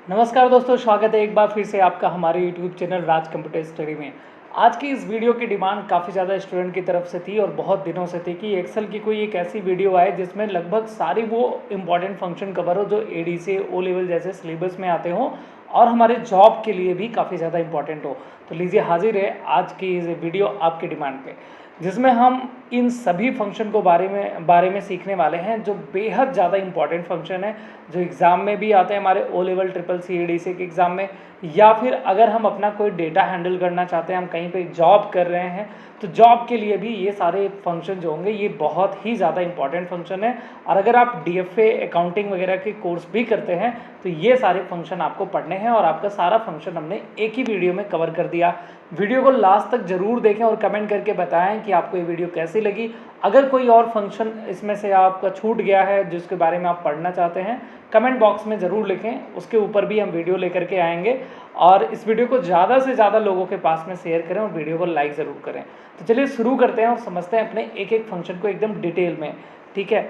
नमस्कार दोस्तों, स्वागत है एक बार फिर से आपका हमारे YouTube चैनल राज कंप्यूटर स्टडी में। आज की इस वीडियो की डिमांड काफ़ी ज़्यादा स्टूडेंट की तरफ से थी और बहुत दिनों से थी कि एक्सेल की कोई एक ऐसी वीडियो आए जिसमें लगभग सारी वो इम्पॉर्टेंट फंक्शन कवर हो जो एडीसी ओ लेवल जैसे सिलेबस में आते हों और हमारे जॉब के लिए भी काफ़ी ज़्यादा इंपॉर्टेंट हो। तो लीजिए, हाजिर है आज की इस वीडियो आपकी डिमांड पे, जिसमें हम इन सभी फंक्शन को बारे में सीखने वाले हैं जो बेहद ज़्यादा इंपॉर्टेंट फंक्शन है, जो एग्ज़ाम में भी आते हैं हमारे O level triple C ADC के एग्ज़ाम में, या फिर अगर हम अपना कोई डेटा हैंडल करना चाहते हैं, हम कहीं पे जॉब कर रहे हैं तो जॉब के लिए भी ये सारे फंक्शन जो होंगे ये बहुत ही ज़्यादा इंपॉर्टेंट फंक्शन है। और अगर आप डीएफए अकाउंटिंग वगैरह के कोर्स भी करते हैं तो ये सारे फंक्शन आपको पढ़ने हैं और आपका सारा फंक्शन हमने एक ही वीडियो में कवर कर दिया। वीडियो को लास्ट तक जरूर देखें और कमेंट करके बताएं कि आपको ये वीडियो कैसी लगी। अगर कोई और फंक्शन इसमें से आपका छूट गया है जिसके बारे में आप पढ़ना चाहते हैं, कमेंट बॉक्स में ज़रूर लिखें, उसके ऊपर भी हम वीडियो लेकर के आएंगे। और इस वीडियो को ज़्यादा से ज़्यादा लोगों के पास में शेयर करें और वीडियो को लाइक ज़रूर करें। तो चलिए शुरू करते हैं और समझते हैं अपने एक एक फंक्शन को एकदम डिटेल में। ठीक है,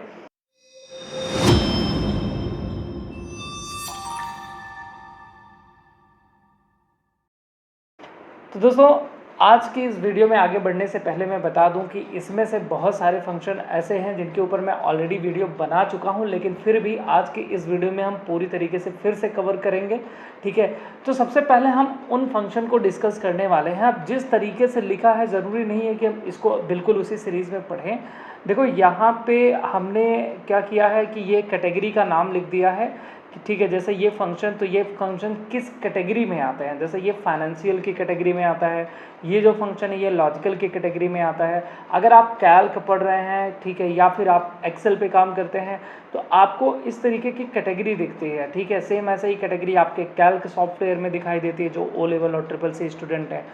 तो दोस्तों आज की इस वीडियो में आगे बढ़ने से पहले मैं बता दूं कि इसमें से बहुत सारे फंक्शन ऐसे हैं जिनके ऊपर मैं ऑलरेडी वीडियो बना चुका हूं, लेकिन फिर भी आज की इस वीडियो में हम पूरी तरीके से फिर से कवर करेंगे। ठीक है, तो सबसे पहले हम उन फंक्शन को डिस्कस करने वाले हैं। अब जिस तरीके से लिखा है ज़रूरी नहीं है कि हम इसको बिल्कुल उसी सीरीज़ में पढ़ें। देखो यहाँ पे हमने क्या किया है कि ये कैटेगरी का नाम लिख दिया है कि ठीक है, जैसे ये फंक्शन, तो ये फंक्शन किस कैटेगरी में आते हैं। जैसे ये फाइनेंशियल की कैटेगरी में आता है, ये जो फंक्शन है ये लॉजिकल की कैटेगरी में आता है। अगर आप कैल्क पढ़ रहे हैं, ठीक है, या फिर आप एक्सेल पे काम करते हैं तो आपको इस तरीके की कैटेगरी दिखती है। ठीक है, सेम ऐसे ही कैटेगरी आपके कैल्क सॉफ्टवेयर में दिखाई देती है जो ओ लेवल और ट्रिपल सी स्टूडेंट हैं।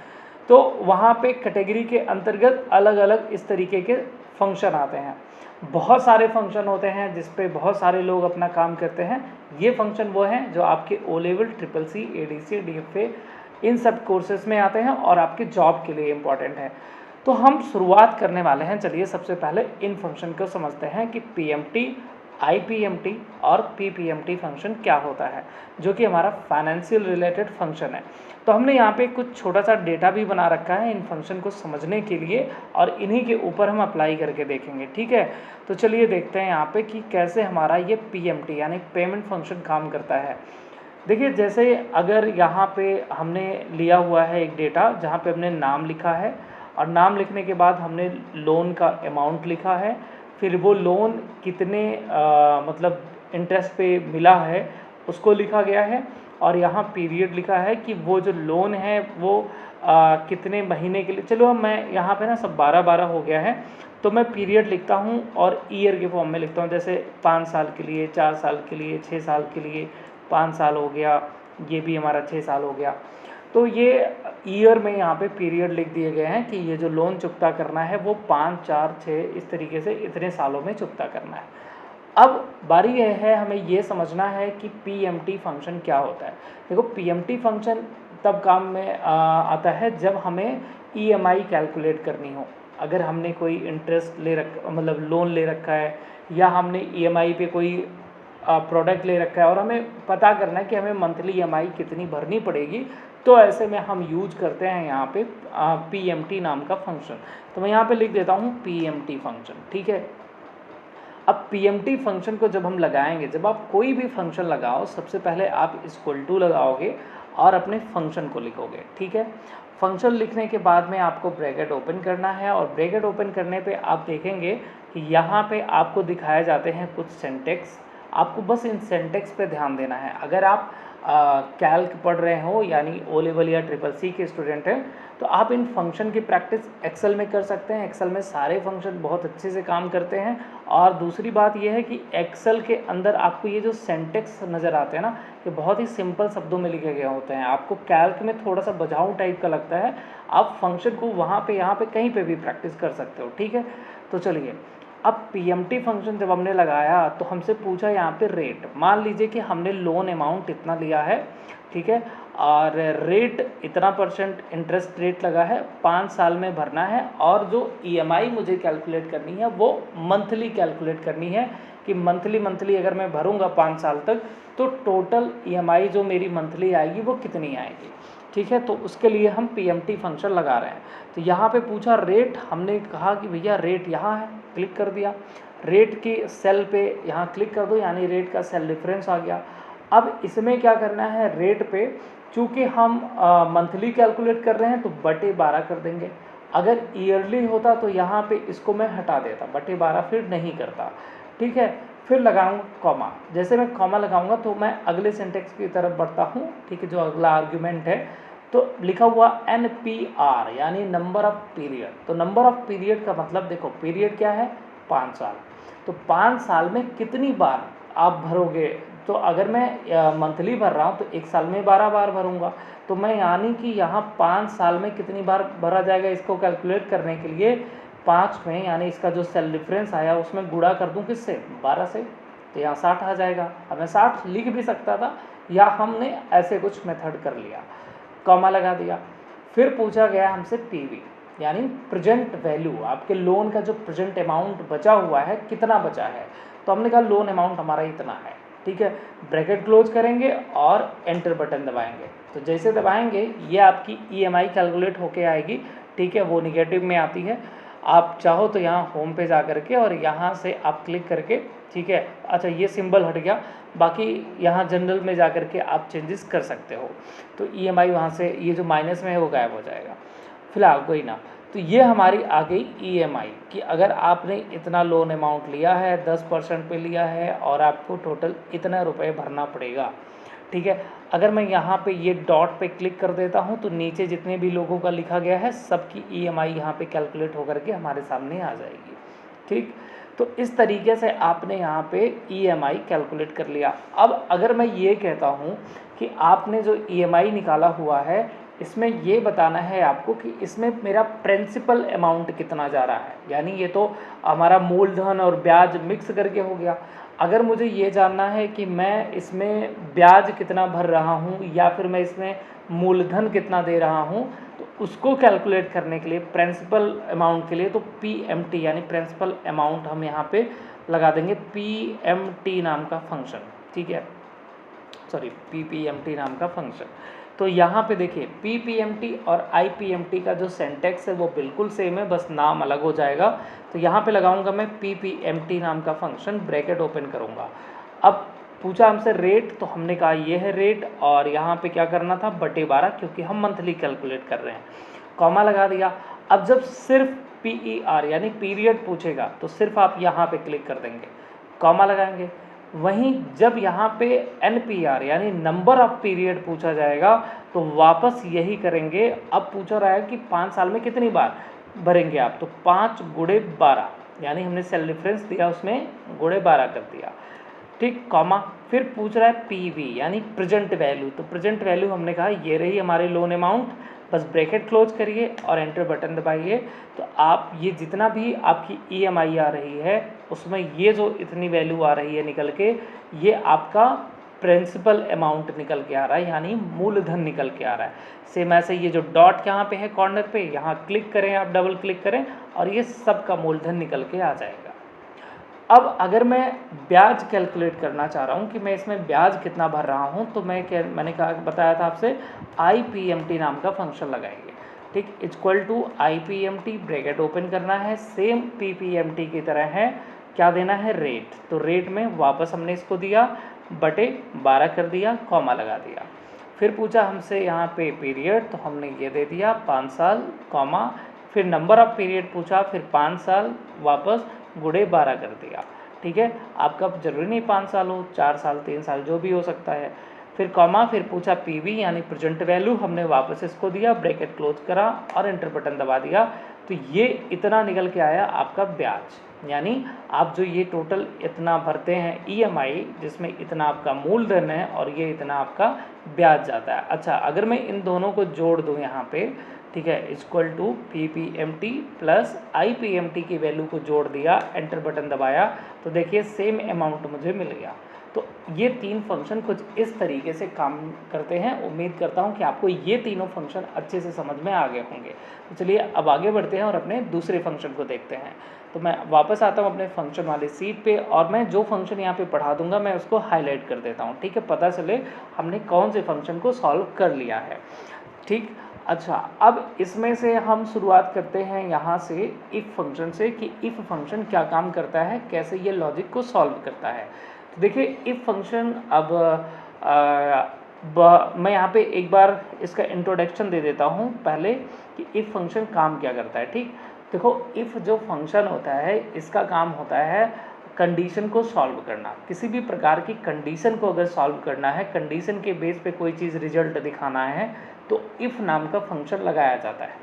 तो वहाँ पे कैटेगरी के अंतर्गत अलग अलग इस तरीके के फंक्शन आते हैं। बहुत सारे फंक्शन होते हैं जिस पे बहुत सारे लोग अपना काम करते हैं। ये फंक्शन वो हैं जो आपके O level, triple C, ADC, DFA इन सब कोर्सेज में आते हैं और आपके जॉब के लिए इम्पॉर्टेंट है। तो हम शुरुआत करने वाले हैं। चलिए सबसे पहले इन फंक्शन को समझते हैं कि पीएमटी, आईपीएमटी और पीपीएमटी फंक्शन क्या होता है, जो कि हमारा फाइनेंशियल रिलेटेड फंक्शन है। तो हमने यहाँ पे कुछ छोटा सा डेटा भी बना रखा है इन फंक्शन को समझने के लिए और इन्हीं के ऊपर हम अप्लाई करके देखेंगे। ठीक है, तो चलिए देखते हैं यहाँ पे कि कैसे हमारा ये पीएमटी यानी पेमेंट फंक्शन काम करता है। देखिए, जैसे अगर यहाँ पे हमने लिया हुआ है एक डेटा जहाँ पे हमने नाम लिखा है और नाम लिखने के बाद हमने लोन का अमाउंट लिखा है, फिर वो लोन कितने मतलब इंटरेस्ट पे मिला है उसको लिखा गया है, और यहाँ पीरियड लिखा है कि वो जो लोन है वो कितने महीने के लिए। चलो अब मैं यहाँ पे ना सब 12-12 हो गया है तो मैं पीरियड लिखता हूँ और ईयर के फॉर्म में लिखता हूँ। जैसे 5 साल के लिए, 4 साल के लिए, 6 साल के लिए, 5 साल हो गया, ये भी हमारा 6 साल हो गया। तो ये ईयर में यहाँ पे पीरियड लिख दिए गए हैं कि ये जो लोन चुकता करना है वो 5, 4, 6 इस तरीके से इतने सालों में चुकता करना है। अब बारी यह है हमें ये समझना है कि पीएमटी फंक्शन क्या होता है। देखो, पीएमटी फंक्शन तब काम में आता है जब हमें ईएमआई कैलकुलेट करनी हो। अगर हमने कोई इंटरेस्ट मतलब लोन ले रखा है, या हमने ईएमआई पे कोई प्रोडक्ट ले रखा है और हमें पता करना है कि हमें मंथली ईएमआई कितनी भरनी पड़ेगी, तो ऐसे में हम यूज करते हैं यहाँ पे पीएमटी नाम का फंक्शन। तो मैं यहाँ पे लिख देता हूँ पीएमटी फंक्शन। ठीक है, अब पीएमटी फंक्शन को जब हम लगाएंगे, जब आप कोई भी फंक्शन लगाओ सबसे पहले आप इक्वल टू लगाओगे और अपने फंक्शन को लिखोगे। ठीक है, फंक्शन लिखने के बाद में आपको ब्रैकेट ओपन करना है और ब्रैकेट ओपन करने पे आप देखेंगे कि यहाँ पे आपको दिखाए जाते हैं कुछ सिंटेक्स। आपको बस इन सिंटेक्स पे ध्यान देना है। अगर आप कैल्क पढ़ रहे हो यानी ओ लेवल या ट्रिपल सी के स्टूडेंट हैं तो आप इन फंक्शन की प्रैक्टिस एक्सेल में कर सकते हैं। एक्सेल में सारे फंक्शन बहुत अच्छे से काम करते हैं। और दूसरी बात यह है कि एक्सेल के अंदर आपको ये जो सिंटेक्स नज़र आते हैं ना, ये बहुत ही सिंपल शब्दों में लिखे गए होते हैं। आपको कैल्क में थोड़ा सा बजाऊ टाइप का लगता है, आप फंक्शन को वहाँ पे यहाँ पे कहीं पे भी प्रैक्टिस कर सकते हो। ठीक है, तो चलिए अब पीएमटी फंक्शन जब हमने लगाया तो हमसे पूछा यहाँ पे रेट। मान लीजिए कि हमने लोन अमाउंट इतना लिया है, ठीक है, और रेट इतना परसेंट इंटरेस्ट रेट लगा है, 5 साल में भरना है, और जो ईएमआई मुझे कैलकुलेट करनी है वो मंथली कैलकुलेट करनी है कि मंथली अगर मैं भरूंगा 5 साल तक तो टोटल ईएमआई जो मेरी मंथली आएगी वो कितनी आएगी, ठीक है। तो उसके लिए हम पीएमटी फंक्शन लगा रहे हैं। तो यहाँ पे पूछा रेट, हमने कहा कि भैया रेट यहाँ है, क्लिक कर दिया, रेट की सेल पे यहाँ क्लिक कर दो, यानी रेट का सेल रेफरेंस आ गया। अब इसमें क्या करना है, रेट पे चूँकि हम मंथली कैलकुलेट कर रहे हैं तो बटे 12 कर देंगे। अगर ईयरली होता तो यहाँ पे इसको मैं हटा देता, बटे 12 फिर नहीं करता, ठीक है। फिर लगाऊंगा कॉमा। जैसे मैं कॉमा लगाऊंगा तो मैं अगले सिंटेक्स की तरफ बढ़ता हूँ, ठीक है, जो अगला आर्ग्यूमेंट है। तो लिखा हुआ NPR यानी नंबर ऑफ पीरियड। तो नंबर ऑफ पीरियड का मतलब देखो, पीरियड क्या है, 5 साल। तो 5 साल में कितनी बार आप भरोगे, तो अगर मैं मंथली भर रहा हूँ तो 1 साल में 12 बार भरूंगा। तो मैं यानी कि यहाँ 5 साल में कितनी बार भरा जाएगा, इसको कैलकुलेट करने के लिए 5 में, यानी इसका जो सेल डिफरेंस आया उसमें गुणा कर दूं किससे, 12 से, तो यहाँ 60 आ जाएगा। अब मैं 60 लिख भी सकता था, या हमने ऐसे कुछ मेथड कर लिया, कॉमा लगा दिया। फिर पूछा गया हमसे पीवी यानी प्रेजेंट वैल्यू, आपके लोन का जो प्रेजेंट अमाउंट बचा हुआ है कितना बचा है। तो हमने कहा लोन अमाउंट हमारा इतना है, ठीक है। ब्रैकेट क्लोज करेंगे और एंटर बटन दबाएंगे। तो जैसे दबाएंगे ये आपकी ईएमआई कैलकुलेट होके आएगी, ठीक है, वो निगेटिव में आती है। आप चाहो तो यहाँ होम पे जा करके और यहाँ से आप क्लिक करके, ठीक है, अच्छा ये सिंबल हट गया, बाकी यहाँ जनरल में जा करके आप चेंजेस कर सकते हो। तो ईएमआई वहाँ से ये जो माइनस में है वो गायब हो जाएगा, फिलहाल कोई ना। तो ये हमारी आ गई ईएमआई कि अगर आपने इतना लोन अमाउंट लिया है, 10% पे लिया है और आपको टोटल इतना रुपए भरना पड़ेगा, ठीक है। अगर मैं यहाँ पे ये डॉट पे क्लिक कर देता हूँ तो नीचे जितने भी लोगों का लिखा गया है सबकी ईएमआई यहाँ पे कैलकुलेट होकर के हमारे सामने आ जाएगी, ठीक। तो इस तरीके से आपने यहाँ पे ईएमआई कैलकुलेट कर लिया। अब अगर मैं ये कहता हूँ कि आपने जो ईएमआई निकाला हुआ है इसमें ये बताना है आपको कि इसमें मेरा प्रिंसिपल अमाउंट कितना जा रहा है, यानी ये तो हमारा मूलधन और ब्याज मिक्स करके हो गया। अगर मुझे ये जानना है कि मैं इसमें ब्याज कितना भर रहा हूँ या फिर मैं इसमें मूलधन कितना दे रहा हूँ, तो उसको कैलकुलेट करने के लिए प्रिंसिपल अमाउंट के लिए तो पीएमटी यानी प्रिंसिपल अमाउंट हम यहाँ पे लगा देंगे, पीएमटी नाम का फंक्शन, ठीक है, सॉरी पीपीएमटी नाम का फंक्शन। तो यहाँ पे देखिए पीपीएमटी और आईपीएमटी का जो सिंटैक्स है वो बिल्कुल सेम है, बस नाम अलग हो जाएगा। तो यहाँ पे लगाऊंगा मैं पीपीएमटी नाम का फंक्शन, ब्रैकेट ओपन करूँगा। अब पूछा हमसे रेट, तो हमने कहा ये है रेट, और यहाँ पे क्या करना था, बटे 12, क्योंकि हम मंथली कैलकुलेट कर रहे हैं, कॉमा लगा दिया। अब जब सिर्फ PER यानी पीरियड पूछेगा तो सिर्फ आप यहाँ पे क्लिक कर देंगे, कॉमा लगाएंगे। वहीं जब यहाँ पे NPR यानी नंबर ऑफ पीरियड पूछा जाएगा तो वापस यही करेंगे। अब पूछा रहा है कि 5 साल में कितनी बार भरेंगे आप, तो 5 गुणे 12 यानी हमने सेल डिफरेंस दिया उसमें गुणे 12 कर दिया, ठीक, कॉमा। फिर पूछ रहा है PV यानी प्रेजेंट वैल्यू, तो प्रेजेंट वैल्यू हमने कहा ये रही हमारी लोन अमाउंट, बस ब्रैकेट क्लोज करिए और एंटर बटन दबाइए। तो आप ये जितना भी आपकी EMI आ रही है उसमें ये जो इतनी वैल्यू आ रही है निकल के, ये आपका प्रिंसिपल अमाउंट निकल के आ रहा है, यानी मूलधन निकल के आ रहा है। सेम ऐसे ये जो डॉट यहाँ पे है कॉर्नर पे, यहाँ क्लिक करें, आप डबल क्लिक करें और ये सब का मूलधन निकल के आ जाएगा। अब अगर मैं ब्याज कैलकुलेट करना चाह रहा हूँ कि मैं इसमें ब्याज कितना भर रहा हूँ, तो मैंने कहा बताया था आपसे IPMT नाम का फंक्शन लगाएंगे, ठीक, equal to IPMT, bracket open करना है, सेम PPMT की तरह है, क्या देना है, रेट। तो रेट में वापस हमने इसको दिया, बटे 12 कर दिया, कॉमा लगा दिया। फिर पूछा हमसे यहाँ पे पीरियड, तो हमने ये दे दिया 5 साल, कॉमा। फिर नंबर ऑफ पीरियड पूछा, फिर 5 साल, वापस गुणे 12 कर दिया, ठीक है। आपका जरूरी नहीं 5 साल हो, 4 साल, 3 साल, जो भी हो सकता है। फिर कॉमा, फिर पूछा PV यानी प्रेजेंट वैल्यू, हमने वापस इसको दिया, ब्रैकेट क्लोज करा और एंटर बटन दबा दिया। तो ये इतना निकल के आया आपका ब्याज, यानी आप जो ये टोटल इतना भरते हैं EMI, जिसमें इतना आपका मूलधन है और ये इतना आपका ब्याज जाता है। अच्छा, अगर मैं इन दोनों को जोड़ दूँ यहाँ पे, ठीक है, equal to PPMT plus IPMT की वैल्यू को जोड़ दिया, एंटर बटन दबाया तो देखिए सेम अमाउंट मुझे मिल गया। तो ये 3 फंक्शन कुछ इस तरीके से काम करते हैं। उम्मीद करता हूँ कि आपको ये तीनों फंक्शन अच्छे से समझ में आ गए होंगे। तो चलिए अब आगे बढ़ते हैं और अपने दूसरे फंक्शन को देखते हैं। तो मैं वापस आता हूँ अपने फंक्शन वाली सीट पे और मैं जो फंक्शन यहाँ पे पढ़ा दूंगा मैं उसको हाईलाइट कर देता हूँ, ठीक है, पता चले हमने कौन से फंक्शन को सॉल्व कर लिया है। ठीक, अच्छा, अब इसमें से हम शुरुआत करते हैं यहाँ से इफ़ फंक्शन से कि इफ़ फंक्शन क्या काम करता है, कैसे ये लॉजिक को सॉल्व करता है। तो देखिए इफ़ फंक्शन अब मैं यहाँ पे एक बार इसका इंट्रोडक्शन दे देता हूँ पहले कि इफ़ फंक्शन काम क्या करता है। ठीक, देखो इफ़ जो फंक्शन होता है इसका काम होता है कंडीशन को सॉल्व करना। किसी भी प्रकार की कंडीशन को अगर सॉल्व करना है, कंडीशन के बेस पे कोई चीज़ रिजल्ट दिखाना है तो इफ़ नाम का फंक्शन लगाया जाता है।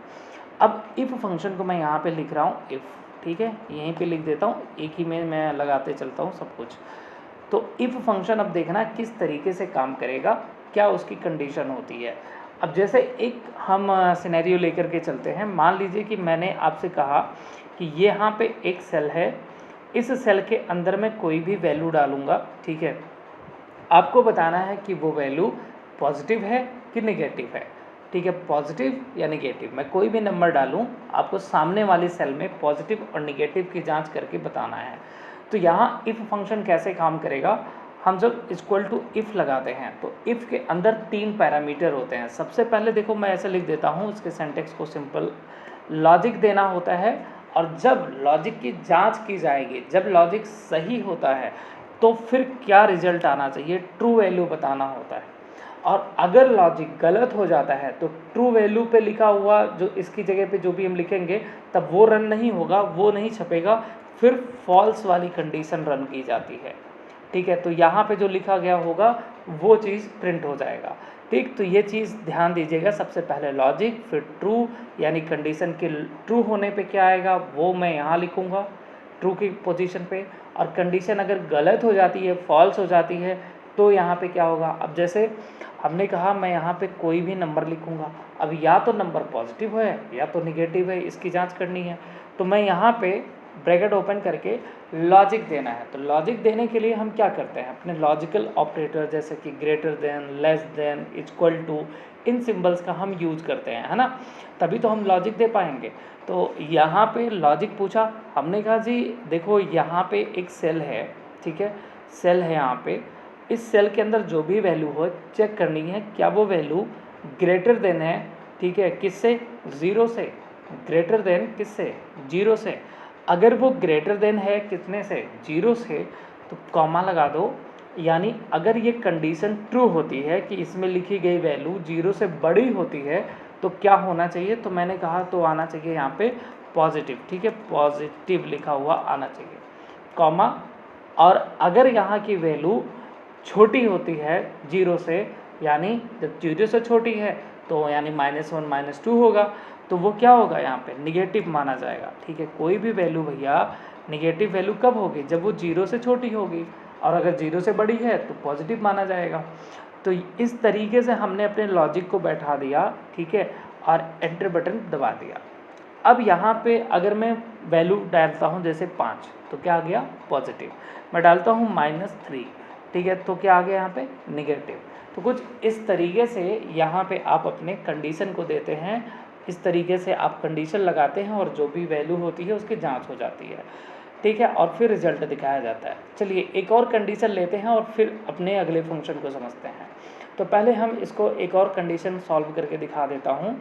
अब इफ़ फंक्शन को मैं यहाँ पे लिख रहा हूँ इफ़, ठीक है, यहीं पे लिख देता हूँ, एक ही में मैं लगाते चलता हूँ सब कुछ। तो इफ़ फंक्शन अब देखना किस तरीके से काम करेगा, क्या उसकी कंडीशन होती है। अब जैसे एक हम सिनेरियो लेकर के चलते हैं। मान लीजिए कि मैंने आपसे कहा कि ये यहाँ पे एक सेल है, इस सेल के अंदर मैं कोई भी वैल्यू डालूँगा, ठीक है, आपको बताना है कि वो वैल्यू पॉजिटिव है कि नेगेटिव है। ठीक है, पॉजिटिव या नेगेटिव, मैं कोई भी नंबर डालूँ आपको सामने वाली सेल में पॉजिटिव और नेगेटिव की जांच करके बताना है। तो यहाँ इफ़ फंक्शन कैसे काम करेगा, हम जब इक्वल टू इफ़ लगाते हैं तो इफ़ के अंदर 3 पैरामीटर होते हैं। सबसे पहले देखो मैं ऐसे लिख देता हूँ, इसके सिंटैक्स को सिंपल, लॉजिक देना होता है और जब लॉजिक की जांच की जाएगी, जब लॉजिक सही होता है तो फिर क्या रिजल्ट आना चाहिए, ट्रू वैल्यू बताना होता है। और अगर लॉजिक गलत हो जाता है तो ट्रू वैल्यू पे लिखा हुआ जो इसकी जगह पे जो भी हम लिखेंगे तब वो रन नहीं होगा, वो नहीं छपेगा, फिर फॉल्स वाली कंडीशन रन की जाती है। ठीक है, तो यहाँ पे जो लिखा गया होगा वो चीज़ प्रिंट हो जाएगा। ठीक, तो ये चीज़ ध्यान दीजिएगा, सबसे पहले लॉजिक, फिर ट्रू, यानी कंडीशन के ट्रू होने पे क्या आएगा वो मैं यहाँ लिखूँगा ट्रू की पोजीशन पे, और कंडीशन अगर गलत हो जाती है, फॉल्स हो जाती है, तो यहाँ पे क्या होगा। अब जैसे हमने कहा मैं यहाँ पे कोई भी नंबर लिखूँगा, अब या तो नंबर पॉजिटिव है या तो निगेटिव है, इसकी जांच करनी है। तो मैं यहाँ पे ब्रैकेट ओपन करके लॉजिक देना है। तो लॉजिक देने के लिए हम क्या करते हैं, अपने लॉजिकल ऑपरेटर जैसे कि greater than, less than, equal to, इन सिंबल्स का हम यूज करते हैं, है ना, तभी तो हम लॉजिक दे पाएंगे। तो यहाँ पे लॉजिक पूछा, हमने कहा जी देखो यहाँ पे एक सेल है, ठीक है, सेल है यहाँ पे, इस सेल के अंदर जो भी वैल्यू हो चेक करनी है क्या वो वैल्यू ग्रेटर देन है, ठीक है, किससे, ज़ीरो से, ग्रेटर देन किससे, जीरो से। अगर वो ग्रेटर देन है कितने से, जीरो से, तो कॉमा लगा दो, यानी अगर ये कंडीशन ट्रू होती है कि इसमें लिखी गई वैल्यू जीरो से बड़ी होती है तो क्या होना चाहिए, तो मैंने कहा तो आना चाहिए यहाँ पे पॉजिटिव, ठीक है, पॉजिटिव लिखा हुआ आना चाहिए, कॉमा। और अगर यहाँ की वैल्यू छोटी होती है जीरो से, यानी जब जीरो से छोटी है तो यानी -1 -2 होगा, तो वो क्या होगा यहाँ पे निगेटिव माना जाएगा। ठीक है, कोई भी वैल्यू भैया निगेटिव वैल्यू कब होगी, जब वो जीरो से छोटी होगी, और अगर जीरो से बड़ी है तो पॉजिटिव माना जाएगा। तो इस तरीके से हमने अपने लॉजिक को बैठा दिया, ठीक है, और एंटर बटन दबा दिया। अब यहाँ पे अगर मैं वैल्यू डालता हूँ जैसे 5, तो क्या आ गया पॉजिटिव, मैं डालता हूँ -3, ठीक है, तो क्या आ गया यहाँ पे निगेटिव। तो कुछ इस तरीके से यहाँ पे आप अपने कंडीशन को देते हैं, इस तरीके से आप कंडीशन लगाते हैं और जो भी वैल्यू होती है उसकी जांच हो जाती है, ठीक है, और फिर रिजल्ट दिखाया जाता है। चलिए एक और कंडीशन लेते हैं और फिर अपने अगले फंक्शन को समझते हैं। तो पहले हम इसको एक और कंडीशन सॉल्व करके दिखा देता हूँ।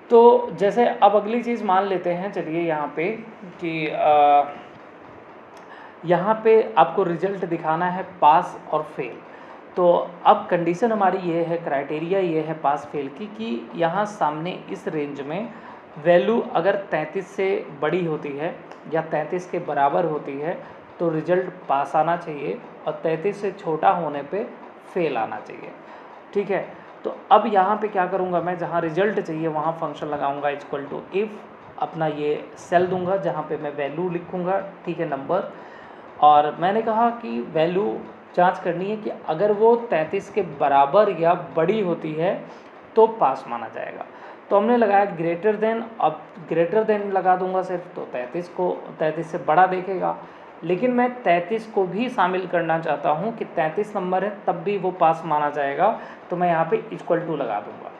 तो जैसे अब अगली चीज़ मान लेते हैं, चलिए यहाँ पे कि यहाँ पे आपको रिजल्ट दिखाना है पास और फेल। तो अब कंडीशन हमारी ये है, क्राइटेरिया ये है पास फेल की, कि यहाँ सामने इस रेंज में वैल्यू अगर 33 से बड़ी होती है या 33 के बराबर होती है तो रिजल्ट पास आना चाहिए, और 33 से छोटा होने पे फेल आना चाहिए। ठीक है, तो अब यहाँ पे क्या करूँगा, मैं जहाँ रिजल्ट चाहिए वहाँ फंक्शन लगाऊँगा इक्वल टू इफ़, अपना ये सेल दूंगा जहाँ पे मैं वैल्यू लिखूँगा, ठीक है, नंबर, और मैंने कहा कि वैल्यू जांच करनी है कि अगर वो 33 के बराबर या बड़ी होती है तो पास माना जाएगा। तो हमने लगाया ग्रेटर देन, अब ग्रेटर देन लगा दूंगा सिर्फ, तो 33 से बड़ा देखेगा। लेकिन मैं 33 को भी शामिल करना चाहता हूँ कि 33 नंबर है तब भी वो पास माना जाएगा, तो मैं यहाँ पे इक्वल टू लगा दूंगा।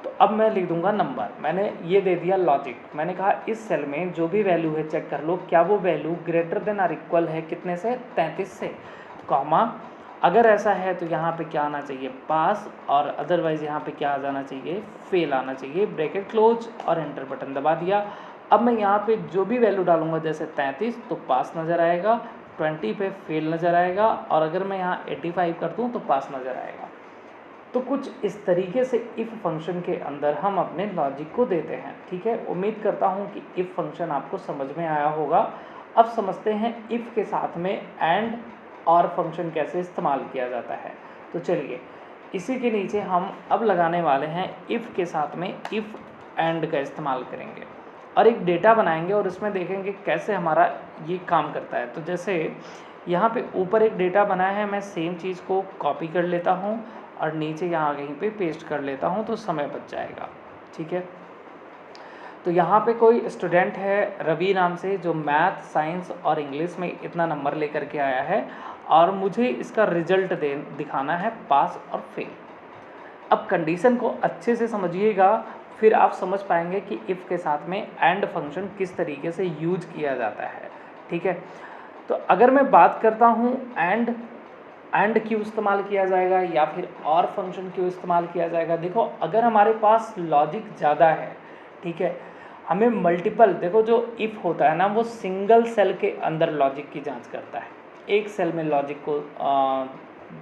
तो अब मैं लिख दूंगा नंबर, मैंने ये दे दिया लॉजिक। मैंने कहा इस सेल में जो भी वैल्यू है चेक कर लो, क्या वो वैल्यू ग्रेटर देन और इक्वल है कितने से, 33 से, कॉमा अगर ऐसा है तो यहाँ पे क्या आना चाहिए, पास, और अदरवाइज़ यहाँ पे क्या आ जाना चाहिए, फेल आना चाहिए। ब्रैकेट क्लोज और एंटर बटन दबा दिया। अब मैं यहाँ पे जो भी वैल्यू डालूंगा, जैसे 33 तो पास नज़र आएगा, 20 पे फेल नज़र आएगा, और अगर मैं यहाँ 85 कर दूँ तो पास नज़र आएगा। तो कुछ इस तरीके से इफ़ फंक्शन के अंदर हम अपने लॉजिक को देते हैं। ठीक है, उम्मीद करता हूँ कि इफ़ फंक्शन आपको समझ में आया होगा। अब समझते हैं इफ़ के साथ में एंड और फंक्शन कैसे इस्तेमाल किया जाता है। तो चलिए, इसी के नीचे हम अब लगाने वाले हैं इफ़ के साथ में इफ़ एंड का इस्तेमाल करेंगे और एक डेटा बनाएंगे और इसमें देखेंगे कैसे हमारा ये काम करता है। तो जैसे यहाँ पे ऊपर एक डेटा बनाया है, मैं सेम चीज़ को कॉपी कर लेता हूँ और नीचे यहाँ कहीं पे पेस्ट कर लेता हूँ, तो समय बच जाएगा। ठीक है, तो यहाँ पे कोई स्टूडेंट है रवि नाम से, जो मैथ, साइंस और इंग्लिश में इतना नंबर लेकर के आया है और मुझे इसका रिजल्ट दिखाना है, पास और फेल। अब कंडीशन को अच्छे से समझिएगा, फिर आप समझ पाएंगे कि इफ़ के साथ में एंड फंक्शन किस तरीके से यूज किया जाता है। ठीक है, तो अगर मैं बात करता हूँ एंड क्यों इस्तेमाल किया जाएगा या फिर और फंक्शन क्यों इस्तेमाल किया जाएगा। देखो, अगर हमारे पास लॉजिक ज़्यादा है, ठीक है, हमें मल्टीपल, देखो जो इफ़ होता है ना, वो सिंगल सेल के अंदर लॉजिक की जांच करता है, एक सेल में लॉजिक को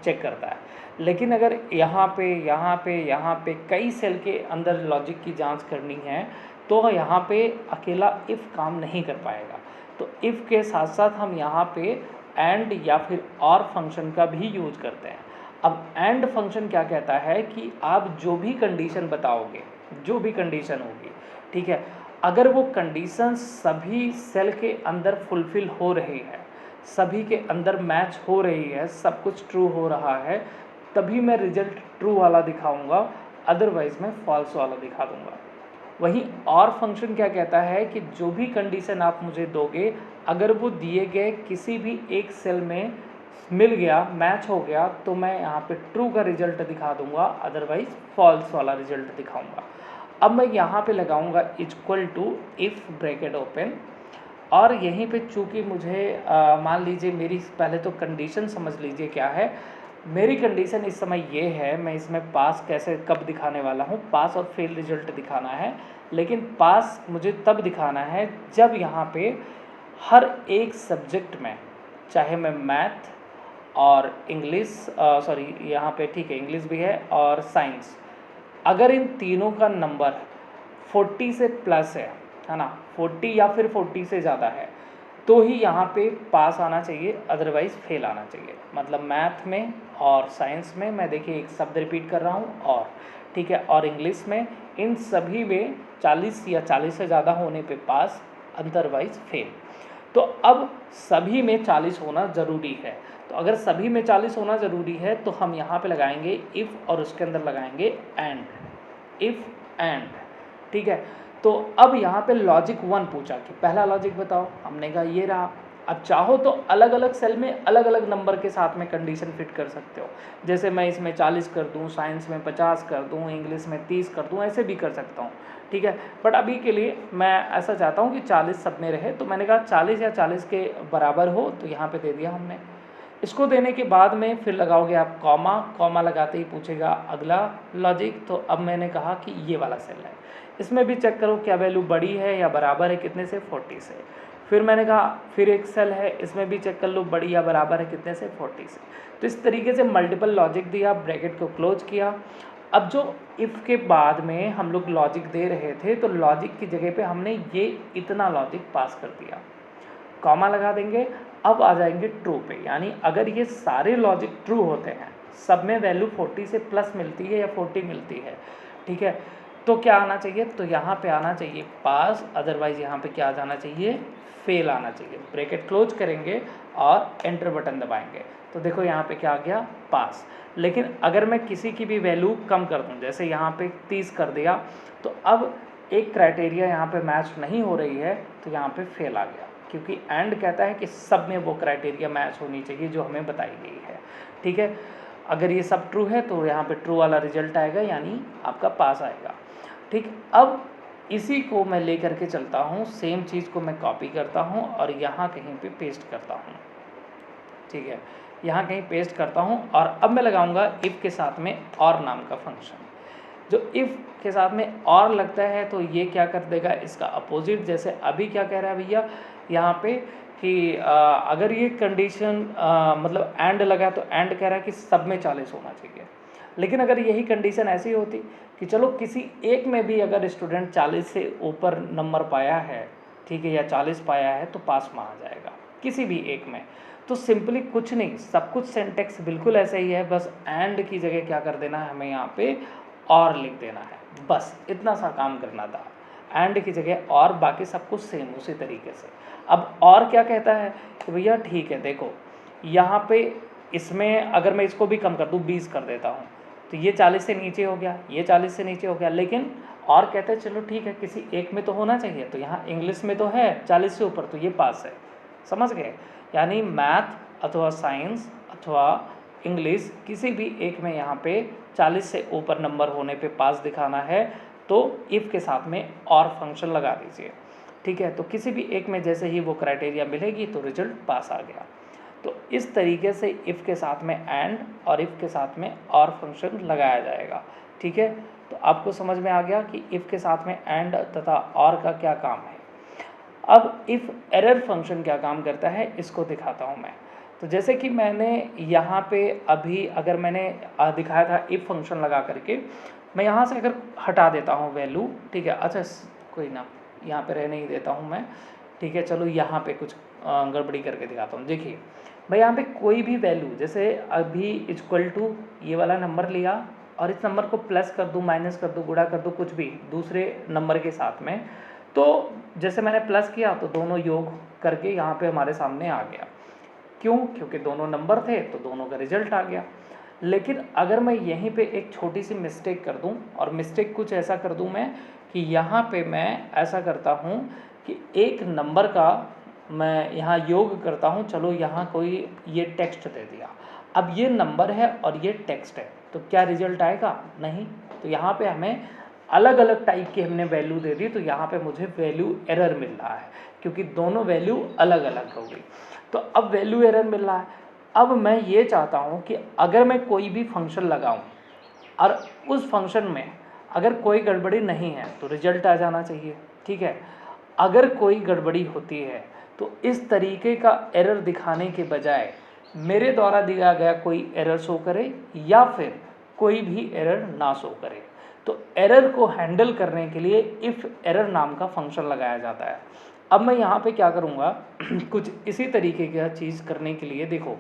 चेक करता है। लेकिन अगर यहाँ पे कई सेल के अंदर लॉजिक की जांच करनी है, तो यहाँ पे अकेला इफ़ काम नहीं कर पाएगा। तो इफ़ के साथ साथ हम यहाँ पे एंड या फिर और फंक्शन का भी यूज करते हैं। अब एंड फंक्शन क्या कहता है कि आप जो भी कंडीशन बताओगे, जो भी कंडीशन होगी, ठीक है, अगर वो कंडीशन सभी सेल के अंदर फुलफिल हो रही है, सभी के अंदर मैच हो रही है, सब कुछ ट्रू हो रहा है, तभी मैं रिजल्ट ट्रू वाला दिखाऊंगा, अदरवाइज मैं फॉल्स वाला दिखा दूंगा। वहीं और फंक्शन क्या कहता है कि जो भी कंडीशन आप मुझे दोगे, अगर वो दिए गए किसी भी एक सेल में मिल गया, मैच हो गया, तो मैं यहाँ पे ट्रू का रिजल्ट दिखा दूंगा, अदरवाइज फॉल्स वाला रिजल्ट दिखाऊंगा। अब मैं यहाँ पे लगाऊंगा equal to if bracket open, और यहीं पे चूँकि मुझे मान लीजिए मेरी पहले तो कंडीशन समझ लीजिए क्या है। मेरी कंडीशन इस समय ये है, मैं इसमें पास कैसे कब दिखाने वाला हूँ, पास और फेल रिजल्ट दिखाना है। लेकिन पास मुझे तब दिखाना है जब यहाँ पे हर एक सब्जेक्ट में, चाहे मैं मैथ और इंग्लिश, सॉरी यहाँ पे ठीक है इंग्लिश भी है और साइंस, अगर इन तीनों का नंबर 40 से प्लस है ना, 40 या फिर 40 से ज़्यादा है, तो ही यहाँ पे पास आना चाहिए, अदरवाइज़ फेल आना चाहिए। मतलब मैथ में और साइंस में मैं देखिए एक शब्द रिपीट कर रहा हूँ और, ठीक है, और इंग्लिश में, इन सभी में 40 या 40 से ज़्यादा होने पे पास, अदरवाइज़ फेल। तो अब सभी में 40 होना ज़रूरी है, तो अगर सभी में 40 होना ज़रूरी है तो हम यहाँ पे लगाएंगे इफ़ और उसके अंदर लगाएंगे एंड, इफ़ एंड। ठीक है, तो अब यहाँ पे लॉजिक 1 पूछा कि पहला लॉजिक बताओ, हमने कहा ये रहा। अब चाहो तो अलग अलग सेल में अलग अलग नंबर के साथ में कंडीशन फिट कर सकते हो, जैसे मैं इसमें 40 कर दूँ, साइंस में 50 कर दूँ, इंग्लिश में 30 कर दूँ, ऐसे भी कर सकता हूँ। ठीक है, बट अभी के लिए मैं ऐसा चाहता हूँ कि 40 सब में रहे, तो मैंने कहा 40 या 40 के बराबर हो, तो यहाँ पे दे दिया हमने। इसको देने के बाद में फिर लगाओगे आप कॉमा, कॉमा लगाते ही पूछेगा अगला लॉजिक, तो अब मैंने कहा कि ये वाला सेल है, इसमें भी चेक करो क्या वैल्यू बड़ी है या बराबर है, कितने से, 40 से। फिर मैंने कहा फिर एक सेल है, इसमें भी चेक कर लो बड़ी या बराबर है, कितने से, 40 से। तो इस तरीके से मल्टीपल लॉजिक दिया, ब्रैकेट को क्लोज किया। अब जो इफ़ के बाद में हम लोग लॉजिक दे रहे थे, तो लॉजिक की जगह पे हमने ये इतना लॉजिक पास कर दिया, कॉमा लगा देंगे। अब आ जाएंगे ट्रू पे, यानी अगर ये सारे लॉजिक ट्रू होते हैं, सब में वैल्यू 40 से प्लस मिलती है या 40 मिलती है, ठीक है, तो क्या आना चाहिए, तो यहाँ पे आना चाहिए पास, अदरवाइज यहाँ पे क्या आ जाना चाहिए, फेल आना चाहिए। ब्रैकेट क्लोज करेंगे और एंटर बटन दबाएंगे, तो देखो यहाँ पे क्या आ गया, पास। लेकिन अगर मैं किसी की भी वैल्यू कम कर दूं, जैसे यहाँ पे 30 कर दिया, तो अब एक क्राइटेरिया यहाँ पे मैच नहीं हो रही है, तो यहाँ पे फेल आ गया, क्योंकि एंड कहता है कि सब में वो क्राइटेरिया मैच होनी चाहिए जो हमें बताई गई है। ठीक है, अगर ये सब ट्रू है तो यहाँ पे ट्रू वाला रिजल्ट आएगा, यानी आपका पास आएगा। ठीक, अब इसी को मैं ले करके चलता हूँ, सेम चीज़ को मैं कॉपी करता हूँ और यहाँ कहीं पे पेस्ट करता हूँ। ठीक है, यहाँ कहीं पेस्ट करता हूँ और अब मैं लगाऊंगा इफ़ के साथ में और नाम का फंक्शन। जो इफ़ के साथ में और लगता है तो ये क्या कर देगा, इसका अपोजिट। जैसे अभी क्या कह रहा है भैया यहाँ पे कि अगर ये कंडीशन मतलब एंड लगा तो एंड कह रहा है कि सब में 40 होना चाहिए। लेकिन अगर यही कंडीशन ऐसी होती कि चलो किसी एक में भी अगर स्टूडेंट 40 से ऊपर नंबर पाया है, ठीक है, या 40 पाया है, तो पास माना जाएगा किसी भी एक में। तो सिंपली कुछ नहीं, सब कुछ सिंटेक्स बिल्कुल ऐसा ही है, बस एंड की जगह क्या कर देना है, हमें यहाँ पे और लिख देना है, बस इतना सा काम करना था। एंड की जगह और, बाकी सब कुछ सेम उसी तरीके से। अब और क्या कहता है कि भैया ठीक है, देखो यहाँ पे इसमें अगर मैं इसको भी कम कर दूँ, 20 कर देता हूँ, तो ये 40 से नीचे हो गया, ये 40 से नीचे हो गया। लेकिन और कहते हैं चलो ठीक है, किसी एक में तो होना चाहिए, तो यहाँ इंग्लिश में तो है 40 से ऊपर, तो ये पास है। समझ गए, यानी मैथ अथवा साइंस अथवा इंग्लिश किसी भी एक में यहाँ पे 40 से ऊपर नंबर होने पे पास दिखाना है, तो इफ़ के साथ में और फंक्शन लगा दीजिए। ठीक है, तो किसी भी एक में जैसे ही वो क्राइटेरिया मिलेगी तो रिजल्ट पास आ गया। तो इस तरीके से इफ़ के साथ में एंड और इफ़ के साथ में और फंक्शन लगाया जाएगा। ठीक है, तो आपको समझ में आ गया कि इफ़ के साथ में एंड तथा और का क्या काम है। अब इफ़ एरर फंक्शन क्या काम करता है, इसको दिखाता हूँ मैं। तो जैसे कि मैंने यहाँ पे अभी अगर मैंने दिखाया था इफ़ फंक्शन लगा करके, मैं यहाँ से अगर हटा देता हूँ वैल्यू, ठीक है, अच्छा कोई ना, यहाँ पे रहने ही देता हूँ मैं। ठीक है, चलो यहाँ पे कुछ गड़बड़ी करके दिखाता हूँ। देखिए भाई, यहाँ पे कोई भी वैल्यू, जैसे अभी इक्वल टू ये वाला नंबर लिया और इस नंबर को प्लस कर दूँ, माइनस कर दूँ, गुणा कर दूँ, कुछ भी दूसरे नंबर के साथ में, तो जैसे मैंने प्लस किया तो दोनों योग करके यहाँ पे हमारे सामने आ गया। क्यों? क्योंकि दोनों नंबर थे तो दोनों का रिजल्ट आ गया। लेकिन अगर मैं यहीं पे एक छोटी सी मिस्टेक कर दूं, और मिस्टेक कुछ ऐसा कर दूं मैं कि यहाँ पे मैं ऐसा करता हूँ कि एक नंबर का मैं यहाँ योग करता हूँ, चलो यहाँ कोई ये टेक्स्ट दे दिया, अब ये नंबर है और ये टेक्स्ट है, तो क्या रिजल्ट आएगा? नहीं। तो यहाँ पे हमें अलग अलग टाइप की हमने वैल्यू दे दी, तो यहाँ पे मुझे वैल्यू एरर मिल रहा है, क्योंकि दोनों वैल्यू अलग अलग हो गई। तो अब वैल्यू एरर मिल रहा है। अब मैं ये चाहता हूँ कि अगर मैं कोई भी फंक्शन लगाऊँ और उस फंक्शन में अगर कोई गड़बड़ी नहीं है तो रिजल्ट आ जाना चाहिए। ठीक है, अगर कोई गड़बड़ी होती है तो इस तरीके का एरर दिखाने के बजाय मेरे द्वारा दिया गया कोई एरर शो करे या फिर कोई भी एरर ना शो करे। तो एरर को हैंडल करने के लिए इफ़ एरर नाम का फंक्शन लगाया जाता है। अब मैं यहाँ पे क्या करूँगा कुछ इसी तरीके का चीज़ करने के लिए, देखो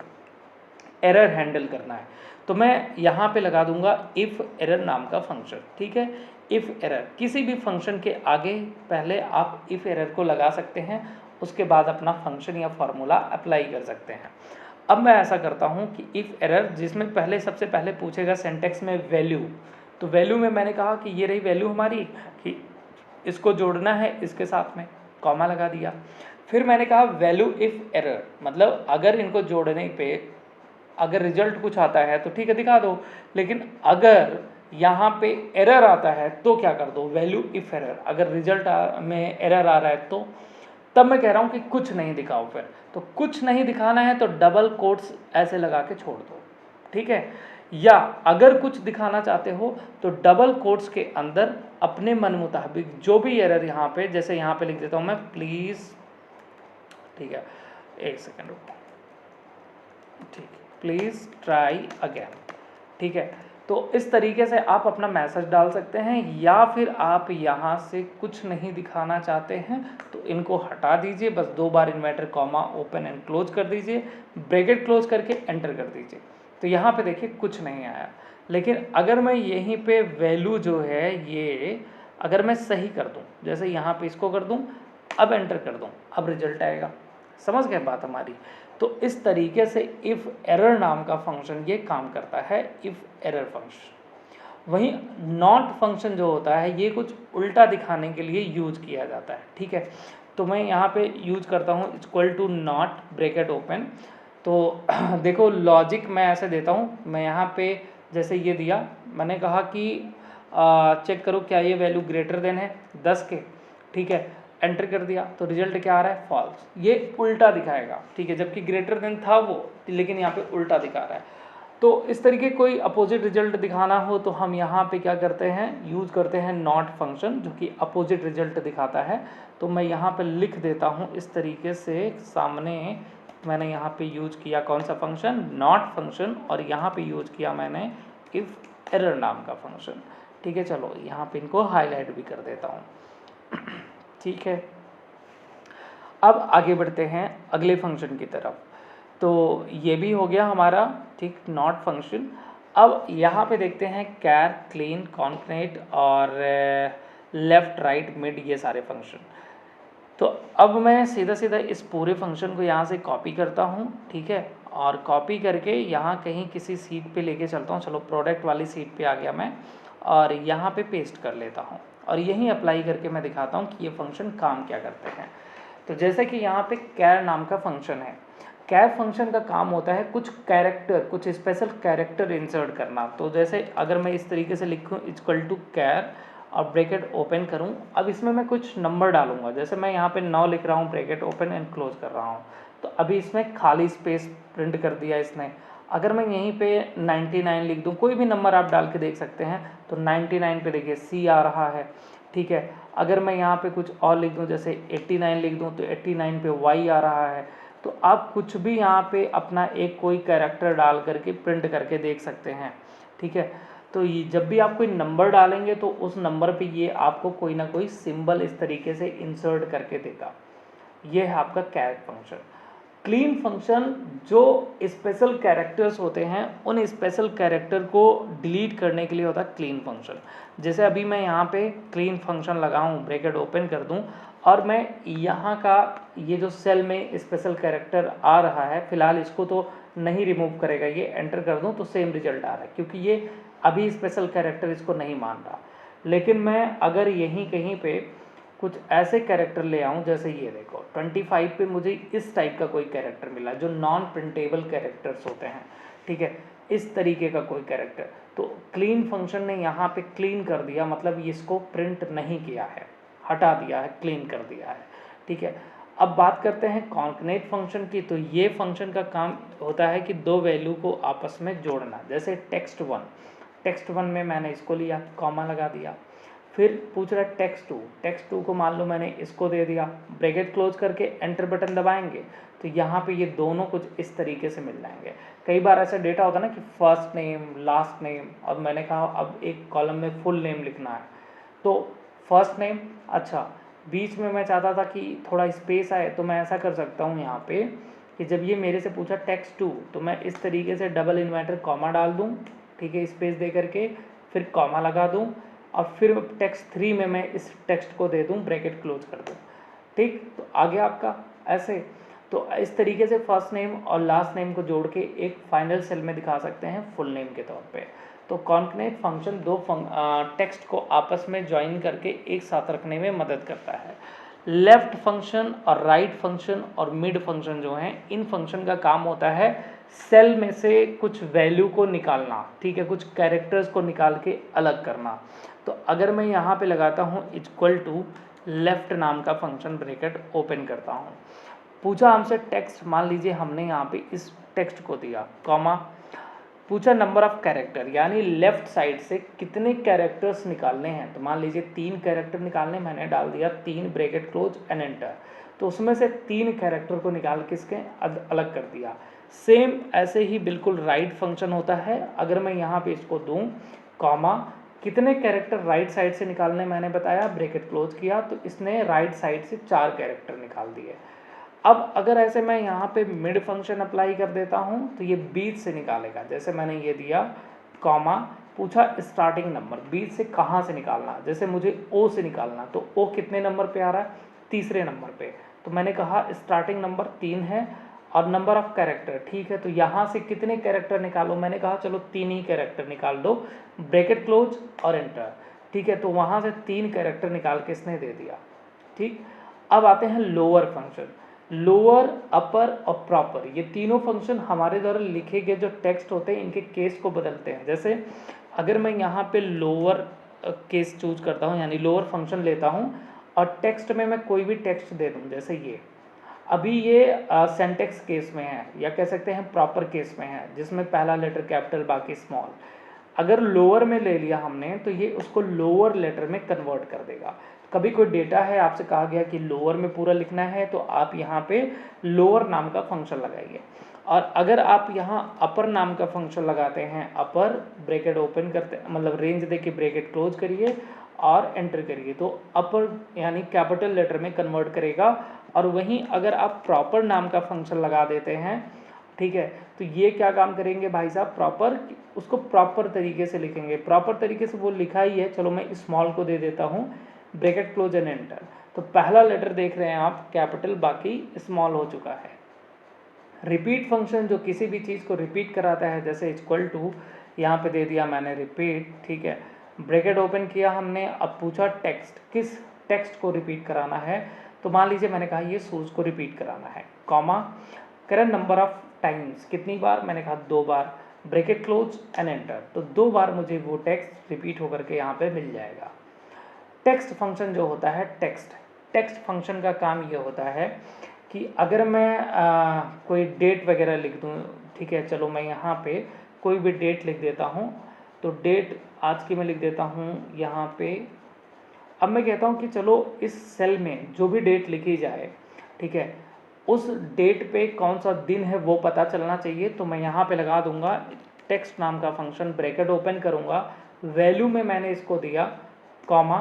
एरर हैंडल करना है तो मैं यहाँ पे लगा दूंगा इफ़ एरर नाम का फंक्शन। ठीक है, इफ़ एरर, किसी भी फंक्शन के आगे पहले आप इफ़ एरर को लगा सकते हैं, उसके बाद अपना फंक्शन या फार्मूला अप्लाई कर सकते हैं। अब मैं ऐसा करता हूँ कि इफ़ एरर, जिसमें पहले सबसे पहले पूछेगा सिंटेक्स में वैल्यू, तो वैल्यू में मैंने कहा कि ये रही वैल्यू हमारी, कि इसको जोड़ना है इसके साथ में, कॉमा लगा दिया। फिर मैंने कहा वैल्यू इफ़ एरर, मतलब अगर इनको जोड़ने पे अगर रिजल्ट कुछ आता है तो ठीक है दिखा दो, लेकिन अगर यहाँ पे एरर आता है तो क्या कर दो, वैल्यू इफ़ एरर। अगर रिजल्ट में एरर आ रहा है तो तब मैं कह रहा हूँ कि कुछ नहीं दिखाओ। फिर तो कुछ नहीं दिखाना है तो डबल कोट्स ऐसे लगा के छोड़ दो। ठीक है, या अगर कुछ दिखाना चाहते हो तो डबल कोट्स के अंदर अपने मन मुताबिक जो भी एरर यहाँ पे, जैसे यहाँ पे लिख देता हूँ मैं प्लीज़, ठीक है एक सेकेंड रुको, ठीक है, प्लीज़ ट्राई अगेन। ठीक है, तो इस तरीके से आप अपना मैसेज डाल सकते हैं, या फिर आप यहाँ से कुछ नहीं दिखाना चाहते हैं तो इनको हटा दीजिए, बस 2 बार inverted comma open and close कर दीजिए, ब्रैकेट क्लोज करके एंटर कर दीजिए। तो यहाँ पे देखिए कुछ नहीं आया। लेकिन अगर मैं यहीं पे वैल्यू जो है ये अगर मैं सही कर दूँ, जैसे यहाँ पे इसको कर दूँ, अब एंटर कर दूँ, अब रिजल्ट आएगा। समझ गए बात हमारी? तो इस तरीके से इफ़ एरर नाम का फंक्शन ये काम करता है, इफ़ एरर फंक्शन। वहीं नॉट फंक्शन जो होता है ये कुछ उल्टा दिखाने के लिए यूज किया जाता है, ठीक है। तो मैं यहाँ पे यूज करता हूँ equal to not bracket open. तो देखो लॉजिक मैं ऐसे देता हूँ, मैं यहाँ पे जैसे ये दिया, मैंने कहा कि चेक करो क्या ये वैल्यू ग्रेटर देन है 10 के, ठीक है। एंटर कर दिया तो रिजल्ट क्या आ रहा है, फॉल्स। ये उल्टा दिखाएगा, ठीक है, जबकि ग्रेटर देन था वो, लेकिन यहाँ पे उल्टा दिखा रहा है। तो इस तरीके कोई अपोजिट रिजल्ट दिखाना हो तो हम यहाँ पे क्या करते हैं, यूज़ करते हैं नॉट फंक्शन, जो कि अपोजिट रिजल्ट दिखाता है। तो मैं यहाँ पे लिख देता हूँ इस तरीके से सामने, मैंने यहाँ पे यूज किया कौन सा फंक्शन, नॉट फंक्शन, और यहाँ पे यूज किया मैंने इफ़ एरर नाम का फंक्शन, ठीक है। चलो यहाँ पे इनको हाईलाइट भी कर देता हूँ, ठीक है। अब आगे बढ़ते हैं अगले फंक्शन की तरफ। तो ये भी हो गया हमारा, ठीक, नॉट फंक्शन। अब यहाँ पे देखते हैं कैर, क्लीन, कॉन्कनेट और लेफ़्ट, राइट, मिड, ये सारे फंक्शन। तो अब मैं सीधा सीधा इस पूरे फंक्शन को यहाँ से कॉपी करता हूँ, ठीक है, और कॉपी करके यहाँ कहीं किसी सीट पे लेके चलता हूँ। चलो प्रोडक्ट वाली सीट पे आ गया मैं, और यहाँ पे पेस्ट कर लेता हूँ, और यहीं अप्लाई करके मैं दिखाता हूँ कि ये फंक्शन काम क्या करते हैं। तो जैसे कि यहाँ पे कैर नाम का फंक्शन है, कैर फंक्शन का काम होता है कुछ कैरेक्टर, कुछ स्पेशल कैरेक्टर इंसर्ट करना। तो जैसे अगर मैं इस तरीके से लिखूँ इक्वल टू कैर और ब्रैकेट ओपन करूँ, अब इसमें मैं कुछ नंबर डालूंगा। जैसे मैं यहाँ पे 9 लिख रहा हूँ, ब्रैकेट ओपन एंड क्लोज कर रहा हूँ, तो अभी इसमें खाली स्पेस प्रिंट कर दिया इसने। अगर मैं यहीं पे 99 लिख दूँ, कोई भी नंबर आप डाल के देख सकते हैं, तो 99 पे देखिए सी आ रहा है, ठीक है। अगर मैं यहाँ पे कुछ और लिख दूँ, जैसे 89 लिख दूँ, तो 89 पे वाई आ रहा है। तो आप कुछ भी यहाँ पे अपना एक कोई कैरेक्टर डाल करके प्रिंट करके देख सकते हैं, ठीक है। तो ये जब भी आप कोई नंबर डालेंगे तो उस नंबर पे ये आपको कोई ना कोई सिंबल इस तरीके से इंसर्ट करके देगा। ये है आपका कैर फंक्शन। क्लीन फंक्शन जो स्पेशल कैरेक्टर्स होते हैं, उन स्पेशल कैरेक्टर को डिलीट करने के लिए होता है क्लीन फंक्शन। जैसे अभी मैं यहाँ पे क्लीन फंक्शन लगाऊँ, ब्रैकेट ओपन कर दूँ, और मैं यहाँ का ये जो सेल में स्पेशल कैरेक्टर आ रहा है, फिलहाल इसको तो नहीं रिमूव करेगा, ये एंटर कर दूँ तो सेम रिजल्ट आ रहा है, क्योंकि ये अभी स्पेशल कैरेक्टर इसको नहीं मान रहा। लेकिन मैं अगर यहीं कहीं पे कुछ ऐसे कैरेक्टर ले आऊँ, जैसे ये देखो 25 पे मुझे इस टाइप का कोई कैरेक्टर मिला जो नॉन प्रिंटेबल कैरेक्टर्स होते हैं, ठीक है, इस तरीके का कोई कैरेक्टर, तो क्लीन फंक्शन ने यहाँ पे क्लीन कर दिया, मतलब इसको प्रिंट नहीं किया है, हटा दिया है, क्लीन कर दिया है, ठीक है। अब बात करते हैं कॉन्कनेट फंक्शन की। तो ये फंक्शन का काम होता है कि दो वैल्यू को आपस में जोड़ना। जैसे टेक्स्ट वन में मैंने इसको लिया, कॉमा लगा दिया, फिर पूछ रहा है टेक्स्ट टू को मान लो मैंने इसको दे दिया, ब्रैकेट क्लोज करके एंटर बटन दबाएंगे तो यहाँ पे ये दोनों कुछ इस तरीके से मिल जाएंगे। कई बार ऐसा डेटा होता है ना कि फर्स्ट नेम, लास्ट नेम, और मैंने कहा अब एक कॉलम में फुल नेम लिखना है, तो फर्स्ट नेम, अच्छा बीच में मैं चाहता था कि थोड़ा स्पेस आए, तो मैं ऐसा कर सकता हूँ यहाँ पे कि जब ये मेरे से पूछा टेक्स्ट टू, तो मैं इस तरीके से डबल इन्वर्टर कॉमा डाल दूँ, ठीक है, स्पेस दे करके फिर कॉमा लगा दूँ, और फिर टेक्स्ट थ्री में मैं इस टेक्स्ट को दे दूँ, ब्रैकेट क्लोज कर दूँ, ठीक। तो आ गया आपका ऐसे। तो इस तरीके से फर्स्ट नेम और लास्ट नेम को जोड़ के एक फाइनल सेल में दिखा सकते हैं फुल नेम के तौर पे। तो कॉन्कनेट फंक्शन दो टेक्स्ट को आपस में ज्वाइन करके एक साथ रखने में मदद करता है। लेफ्ट फंक्शन और राइट फंक्शन और मिड फंक्शन जो हैं, इन फंक्शन का काम होता है सेल में से कुछ वैल्यू को निकालना, ठीक है, कुछ कैरेक्टर्स को निकाल के अलग करना। तो अगर मैं यहाँ पे लगाता हूँ इक्वल टू लेफ्ट नाम का फंक्शन, ब्रैकेट ओपन करता हूँ, पूछा हमसे टेक्स्ट, मान लीजिए हमने यहाँ पे इस टेक्स्ट को दिया, कॉमा, पूछा नंबर ऑफ कैरेक्टर, यानी लेफ्ट साइड से कितने कैरेक्टर्स निकालने हैं, तो मान लीजिए 3 कैरेक्टर निकालने, मैंने डाल दिया 3, ब्रैकेट क्लोज एंड एंटर, तो उसमें से 3 कैरेक्टर को निकाल के इसके अलग कर दिया। सेम ऐसे ही बिल्कुल राइट फंक्शन होता है। अगर मैं यहाँ पे इसको दूँ कॉमा, कितने कैरेक्टर राइट साइड से निकालने मैंने बताया, ब्रैकेट क्लोज किया, तो इसने राइट साइड से 4 कैरेक्टर निकाल दिए। अब अगर ऐसे मैं यहाँ पे मिड फंक्शन अप्लाई कर देता हूँ तो ये बीच से निकालेगा। जैसे मैंने ये दिया कॉमा, पूछा स्टार्टिंग नंबर, बीच से कहाँ से निकालना, जैसे मुझे ओ से निकालना, तो ओ कितने नंबर पे आ रहा है, तीसरे नंबर पे, तो मैंने कहा स्टार्टिंग नंबर 3 है, और नंबर ऑफ कैरेक्टर, ठीक है। तो यहाँ से कितने कैरेक्टर निकालो, मैंने कहा चलो 3 ही कैरेक्टर निकाल दो, ब्रैकेट क्लोज और एंटर, ठीक है। तो वहाँ से 3 कैरेक्टर निकाल के इसने दे दिया, ठीक। अब आते हैं लोअर फंक्शन, लोअर, अपर और प्रॉपर, ये तीनों फंक्शन हमारे द्वारा लिखे गए जो टेक्स्ट होते हैं इनके केस को बदलते हैं। जैसे अगर मैं यहाँ पे लोअर केस चूज करता हूँ, यानी लोअर फंक्शन लेता हूँ और टेक्स्ट में मैं कोई भी टेक्स्ट दे दूँ, जैसे ये अभी ये सेंटेक्स केस में है या कह सकते हैं प्रॉपर केस में है, जिसमें पहला लेटर कैपिटल बाकी स्मॉल। अगर लोअर में ले लिया हमने तो ये उसको लोअर लेटर में कन्वर्ट कर देगा। कभी कोई डेटा है, आपसे कहा गया कि लोअर में पूरा लिखना है, तो आप यहाँ पे लोअर नाम का फंक्शन लगाइए। और अगर आप यहाँ अपर नाम का फंक्शन लगाते हैं, अपर ब्रैकेट ओपन करते, मतलब रेंज दे के ब्रैकेट क्लोज करिए और एंटर करिए, तो अपर यानी कैपिटल लेटर में कन्वर्ट करेगा। और वहीं अगर आप प्रॉपर नाम का फंक्शन लगा देते हैं, ठीक है, तो ये क्या काम करेंगे भाई साहब, प्रॉपर, उसको प्रॉपर तरीके से लिखेंगे। प्रॉपर तरीके से वो लिखा ही है, चलो मैं स्मॉल को दे देता हूँ, ब्रैकेट क्लोज एंड एंटर। तो पहला लेटर देख रहे हैं आप कैपिटल, बाकी स्मॉल हो चुका है। रिपीट फंक्शन जो किसी भी चीज़ को रिपीट कराता है, जैसे इक्वल टू यहाँ पे दे दिया मैंने रिपीट, ठीक है, ब्रैकेट ओपन किया हमने, अब पूछा टेक्स्ट, किस टेक्स्ट को रिपीट कराना है, तो मान लीजिए मैंने कहा ये शूज़ को रिपीट कराना है, कॉमा, करें नंबर ऑफ टाइम्स, कितनी बार, मैंने कहा 2 बार, ब्रैकेट क्लोज एंड एंटर। तो 2 बार मुझे वो टेक्स्ट रिपीट होकर के यहाँ पे मिल जाएगा। टेक्स्ट फंक्शन जो होता है, टेक्स्ट फंक्शन का काम ये होता है कि अगर मैं कोई डेट वगैरह लिख दूँ, ठीक है, चलो मैं यहाँ पे कोई भी डेट लिख देता हूँ, तो डेट आज की मैं लिख देता हूँ यहाँ पे। अब मैं कहता हूँ कि चलो इस सेल में जो भी डेट लिखी जाए, ठीक है, उस डेट पे कौन सा दिन है वो पता चलना चाहिए, तो मैं यहाँ पे लगा दूंगा टेक्स्ट नाम का फंक्शन, ब्रैकेट ओपन करूँगा, वैल्यू में मैंने इसको दिया कॉमा,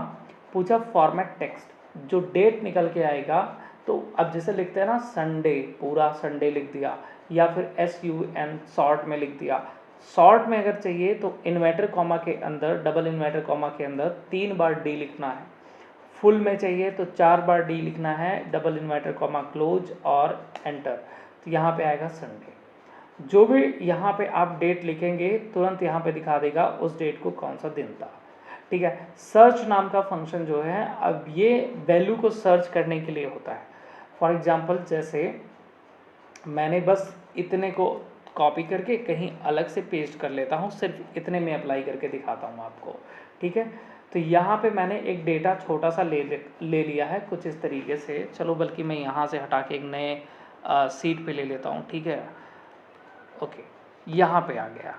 पूछा फॉर्मेट टेक्स्ट, जो डेट निकल के आएगा, तो अब जैसे लिखते हैं ना संडे, पूरा संडे लिख दिया, या फिर SUN शॉर्ट में लिख दिया। शॉर्ट में अगर चाहिए तो इन्वर्टर कॉमा के अंदर, डबल इन्वर्टर कॉमा के अंदर 3 बार डी लिखना है। फुल में चाहिए तो 4 बार डी लिखना है, डबल इन्वर्टर कॉमा क्लोज और एंटर। तो यहाँ पे आएगा संडे। जो भी यहाँ पे आप डेट लिखेंगे तुरंत यहाँ पे दिखा देगा उस डेट को कौन सा दिन था, ठीक है। सर्च नाम का फंक्शन जो है, अब ये वैल्यू को सर्च करने के लिए होता है। फॉर एग्जांपल जैसे मैंने बस इतने को कॉपी करके कहीं अलग से पेस्ट कर लेता हूँ, सिर्फ इतने में अप्लाई करके दिखाता हूँ आपको, ठीक है। तो यहाँ पे मैंने एक डेटा छोटा सा ले लिया है कुछ इस तरीके से, चलो बल्कि मैं यहाँ से हटा के एक नए सीट पे ले लेता हूँ, ठीक है, ओके, यहाँ पे आ गया।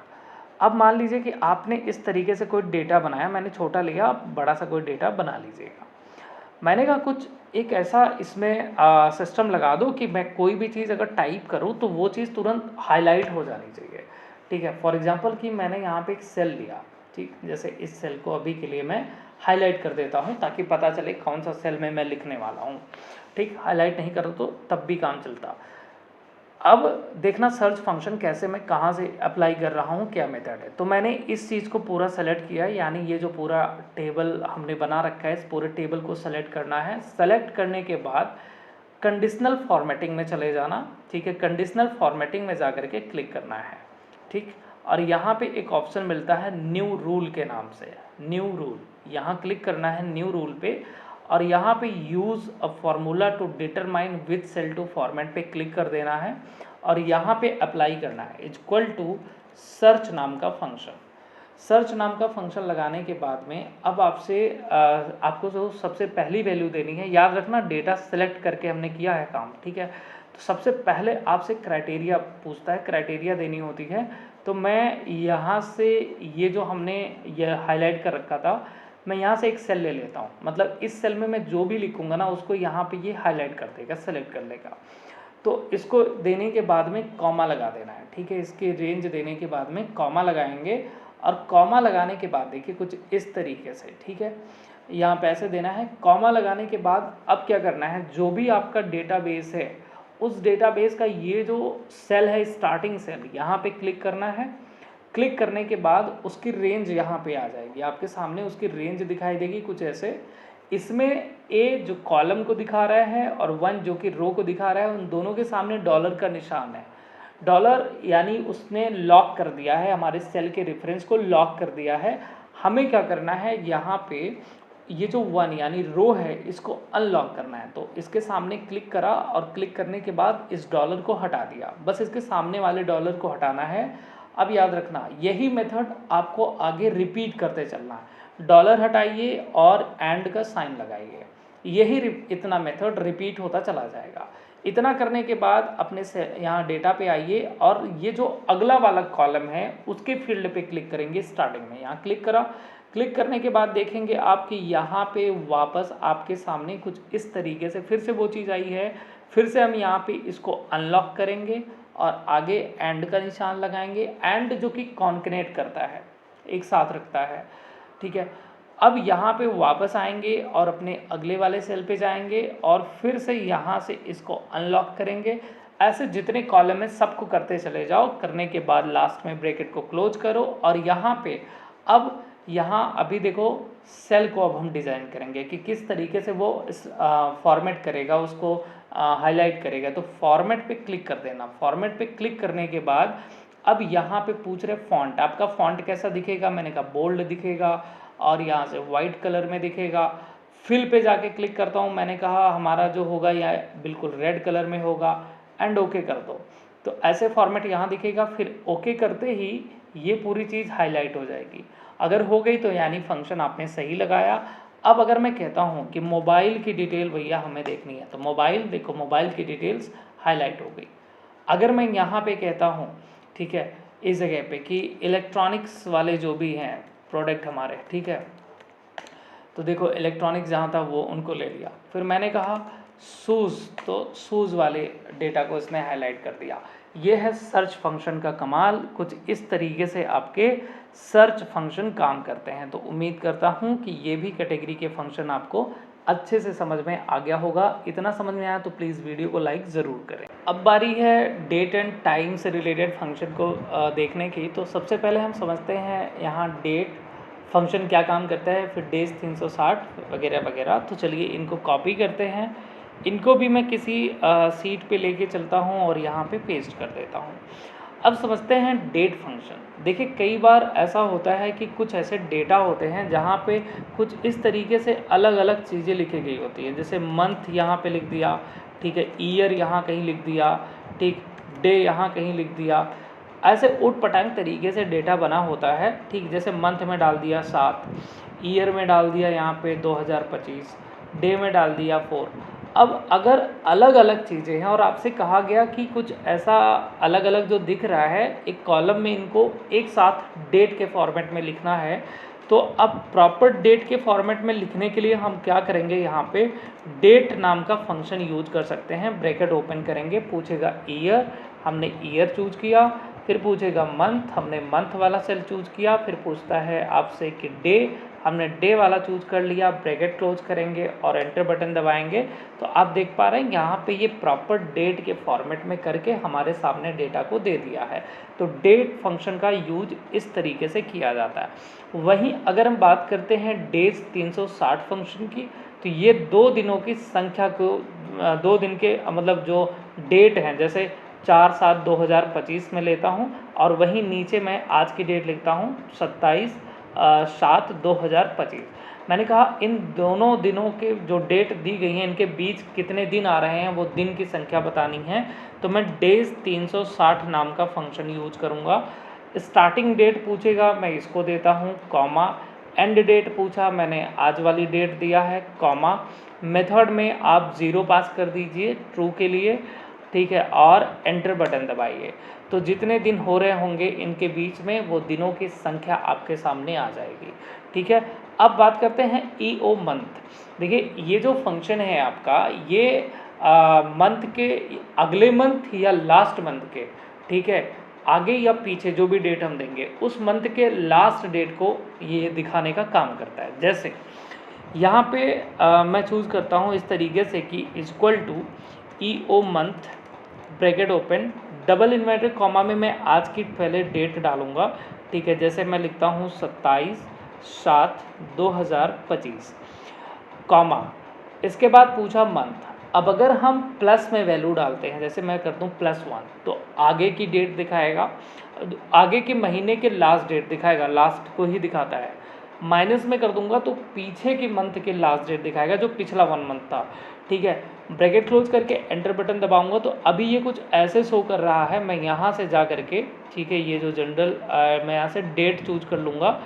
अब मान लीजिए कि आपने इस तरीके से कोई डेटा बनाया, मैंने छोटा लिया, आप बड़ा सा कोई डेटा बना लीजिएगा। मैंने कहा कुछ एक ऐसा इसमें सिस्टम लगा दो कि मैं कोई भी चीज़ अगर टाइप करूँ तो वो चीज़ तुरंत हाईलाइट हो जानी चाहिए, ठीक है। फॉर एग्जांपल कि मैंने यहाँ पे एक सेल लिया, ठीक, जैसे इस सेल को अभी के लिए मैं हाईलाइट कर देता हूँ ताकि पता चले कौन सा सेल में मैं लिखने वाला हूँ, ठीक। हाईलाइट नहीं करो तो तब भी काम चलता। अब देखना सर्च फंक्शन कैसे, मैं कहाँ से अप्लाई कर रहा हूँ, क्या मेथड है। तो मैंने इस चीज़ को पूरा सेलेक्ट किया, यानी ये जो पूरा टेबल हमने बना रखा है, इस पूरे टेबल को सेलेक्ट करना है। सेलेक्ट करने के बाद कंडीशनल फॉर्मेटिंग में चले जाना, ठीक है, कंडीशनल फॉर्मेटिंग में जा करके क्लिक करना है, ठीक। और यहाँ पे एक ऑप्शन मिलता है न्यू रूल के नाम से, न्यू रूल, यहाँ क्लिक करना है न्यू रूल पे, और यहाँ पे use a formula to determine which cell to format पे क्लिक कर देना है, और यहाँ पे अप्लाई करना है इक्वल टू सर्च नाम का फंक्शन। सर्च नाम का फंक्शन लगाने के बाद में अब आपको जो सबसे पहली वैल्यू देनी है, याद रखना डेटा सेलेक्ट करके हमने किया है काम, ठीक है। तो सबसे पहले आपसे क्राइटेरिया पूछता है, क्राइटेरिया देनी होती है। तो मैं यहाँ से ये जो हमने ये हाईलाइट कर रखा था, मैं यहाँ से एक सेल ले लेता हूँ, मतलब इस सेल में मैं जो भी लिखूँगा ना उसको यहाँ पे ये हाईलाइट कर देगा, सेलेक्ट कर लेगा। तो इसको देने के बाद में कॉमा लगा देना है, ठीक है, इसकी रेंज देने के बाद में कॉमा लगाएंगे, और कॉमा लगाने के बाद देखिए कुछ इस तरीके से, ठीक है, यहाँ पे ऐसे देना है। कॉमा लगाने के बाद अब क्या करना है, जो भी आपका डेटाबेस है उस डेटाबेस का ये जो सेल है, स्टार्टिंग सेल, यहाँ पे क्लिक करना है। क्लिक करने के बाद उसकी रेंज यहाँ पे आ जाएगी, आपके सामने उसकी रेंज दिखाई देगी कुछ ऐसे, इसमें ए जो कॉलम को दिखा रहा है और 1 जो कि रो को दिखा रहा है, उन दोनों के सामने डॉलर का निशान है। डॉलर यानी उसने लॉक कर दिया है, हमारे सेल के रेफरेंस को लॉक कर दिया है। हमें क्या करना है, यहाँ पे ये जो 1 यानी रो है इसको अनलॉक करना है। तो इसके सामने क्लिक करा और क्लिक करने के बाद इस डॉलर को हटा दिया, बस इसके सामने वाले डॉलर को हटाना है। अब याद रखना यही मेथड आपको आगे रिपीट करते चलना है। डॉलर हटाइए और एंड का साइन लगाइए, यही इतना मेथड रिपीट होता चला जाएगा। इतना करने के बाद अपने से यहाँ डेटा पे आइए और ये जो अगला वाला कॉलम है उसके फील्ड पे क्लिक करेंगे। स्टार्टिंग में यहाँ क्लिक करा, क्लिक करने के बाद देखेंगे आपकी यहाँ पे वापस आपके सामने कुछ इस तरीके से फिर से वो चीज़ आई है। फिर से हम यहाँ पे इसको अनलॉक करेंगे और आगे एंड का निशान लगाएंगे। एंड जो कि कॉन्कनेट करता है, एक साथ रखता है, ठीक है। अब यहाँ पे वापस आएंगे और अपने अगले वाले सेल पे जाएंगे और फिर से यहाँ से इसको अनलॉक करेंगे। ऐसे जितने कॉलम है सबको करते चले जाओ। करने के बाद लास्ट में ब्रैकेट को क्लोज करो और यहाँ पे अब यहाँ अभी देखो सेल को अब हम डिज़ाइन करेंगे कि किस तरीके से वो इस फॉर्मेट करेगा, उसको हाईलाइट करेगा। तो फॉर्मेट पे क्लिक कर देना। फॉर्मेट पे क्लिक करने के बाद अब यहाँ पे पूछ रहे फॉन्ट, आपका फॉन्ट कैसा दिखेगा। मैंने कहा बोल्ड दिखेगा और यहाँ से वाइट कलर में दिखेगा। फिल पे जाके क्लिक करता हूँ, मैंने कहा हमारा जो होगा यह बिल्कुल रेड कलर में होगा एंड ओके कर दो। तो ऐसे फॉर्मेट यहाँ दिखेगा। फिर ओके करते ही ये पूरी चीज़ हाईलाइट हो जाएगी। अगर हो गई तो यानी फंक्शन आपने सही लगाया। अब अगर मैं कहता हूँ कि मोबाइल की डिटेल भैया हमें देखनी है, तो मोबाइल देखो, मोबाइल की डिटेल्स हाईलाइट हो गई। अगर मैं यहाँ पे कहता हूँ, ठीक है, इस जगह पे कि इलेक्ट्रॉनिक्स वाले जो भी हैं प्रोडक्ट हमारे, ठीक है, तो देखो इलेक्ट्रॉनिक्स जहाँ था वो उनको ले लिया। फिर मैंने कहा शूज़, तो शूज़ वाले डेटा को इसने हाईलाइट कर दिया। ये है सर्च फंक्शन का कमाल। कुछ इस तरीके से आपके सर्च फंक्शन काम करते हैं। तो उम्मीद करता हूँ कि ये भी कैटेगरी के फंक्शन आपको अच्छे से समझ में आ गया होगा। इतना समझ में आया तो प्लीज़ वीडियो को लाइक ज़रूर करें। अब बारी है डेट एंड टाइम से रिलेटेड फंक्शन को देखने की। तो सबसे पहले हम समझते हैं यहाँ डेट फंक्शन क्या काम करता है, फिर डेज 360 वगैरह वगैरह। तो चलिए इनको कॉपी करते हैं। इनको भी मैं किसी सीट पे लेके चलता हूँ और यहाँ पे पेस्ट कर देता हूँ। अब समझते हैं डेट फंक्शन। देखिए कई बार ऐसा होता है कि कुछ ऐसे डेटा होते हैं जहाँ पे कुछ इस तरीके से अलग अलग चीज़ें लिखी गई होती है। जैसे मंथ यहाँ पे लिख दिया, ठीक है, ईयर यहाँ कहीं लिख दिया, ठीक, डे यहाँ कहीं लिख दिया। ऐसे उट पटांग तरीके से डेटा बना होता है, ठीक। जैसे मंथ में डाल दिया 7, ईयर में डाल दिया यहाँ पे 2025, डे में डाल दिया 4। अब अगर अलग अलग चीज़ें हैं और आपसे कहा गया कि कुछ ऐसा अलग अलग जो दिख रहा है एक कॉलम में, इनको एक साथ डेट के फॉर्मेट में लिखना है। तो अब प्रॉपर डेट के फॉर्मेट में लिखने के लिए हम क्या करेंगे, यहाँ पे डेट नाम का फंक्शन यूज कर सकते हैं। ब्रैकेट ओपन करेंगे, पूछेगा ईयर, हमने ईयर चूज किया। फिर पूछेगा मंथ, हमने मंथ वाला सेल चूज किया। फिर पूछता है आपसे कि डे, हमने डे वाला चूज कर लिया। ब्रैकेट क्लोज करेंगे और एंटर बटन दबाएंगे। तो आप देख पा रहे हैं यहाँ पे ये प्रॉपर डेट के फॉर्मेट में करके हमारे सामने डेटा को दे दिया है। तो डेट फंक्शन का यूज इस तरीके से किया जाता है। वहीं अगर हम बात करते हैं डेज 360 फंक्शन की, तो ये 2 दिनों की संख्या को 2 दिन के मतलब जो डेट हैं, जैसे 4/7/2025 में लेता हूँ और वहीं नीचे मैं आज की डेट लिखता हूँ 27/7/2025। मैंने कहा इन दोनों दिनों के जो डेट दी गई हैं इनके बीच कितने दिन आ रहे हैं वो दिन की संख्या बतानी है। तो मैं डेज 360 नाम का फंक्शन यूज करूँगा। स्टार्टिंग डेट पूछेगा, मैं इसको देता हूँ कॉमा। एंड डेट पूछा, मैंने आज वाली डेट दिया है कॉमा। मेथड में आप 0 पास कर दीजिए ट्रू के लिए, ठीक है, और एंटर बटन दबाइए। तो जितने दिन हो रहे होंगे इनके बीच में वो दिनों की संख्या आपके सामने आ जाएगी, ठीक है। अब बात करते हैं ईओ मंथ। देखिए ये जो फंक्शन है आपका, ये मंथ के अगले मंथ या लास्ट मंथ के, ठीक है, आगे या पीछे जो भी डेट हम देंगे उस मंथ के लास्ट डेट को ये दिखाने का काम करता है। जैसे यहाँ पे मैं चूज़ करता हूँ इस तरीके से कि equal to EO month, bracket open, double inverted comma में मैं आज की पहले डेट डालूंगा, ठीक है। जैसे मैं लिखता हूँ 27/7/2025। कॉमा, इसके बाद पूछा मंथ। अब अगर हम प्लस में वैल्यू डालते हैं, जैसे मैं कर दूं +1, तो आगे की डेट दिखाएगा, आगे के महीने के लास्ट डेट दिखाएगा, लास्ट को ही दिखाता है। माइनस में कर दूंगा तो पीछे के मंथ के लास्ट डेट दिखाएगा, जो पिछला 1 मंथ था। ठीक है, ब्रैकेट क्लोज करके एंटर बटन दबाऊंगा तो अभी ये कुछ ऐसे शो कर रहा है। मैं यहाँ से जा करके, ठीक है, ये जो जनरल मैं यहाँ से डेट चूज कर लूँगा,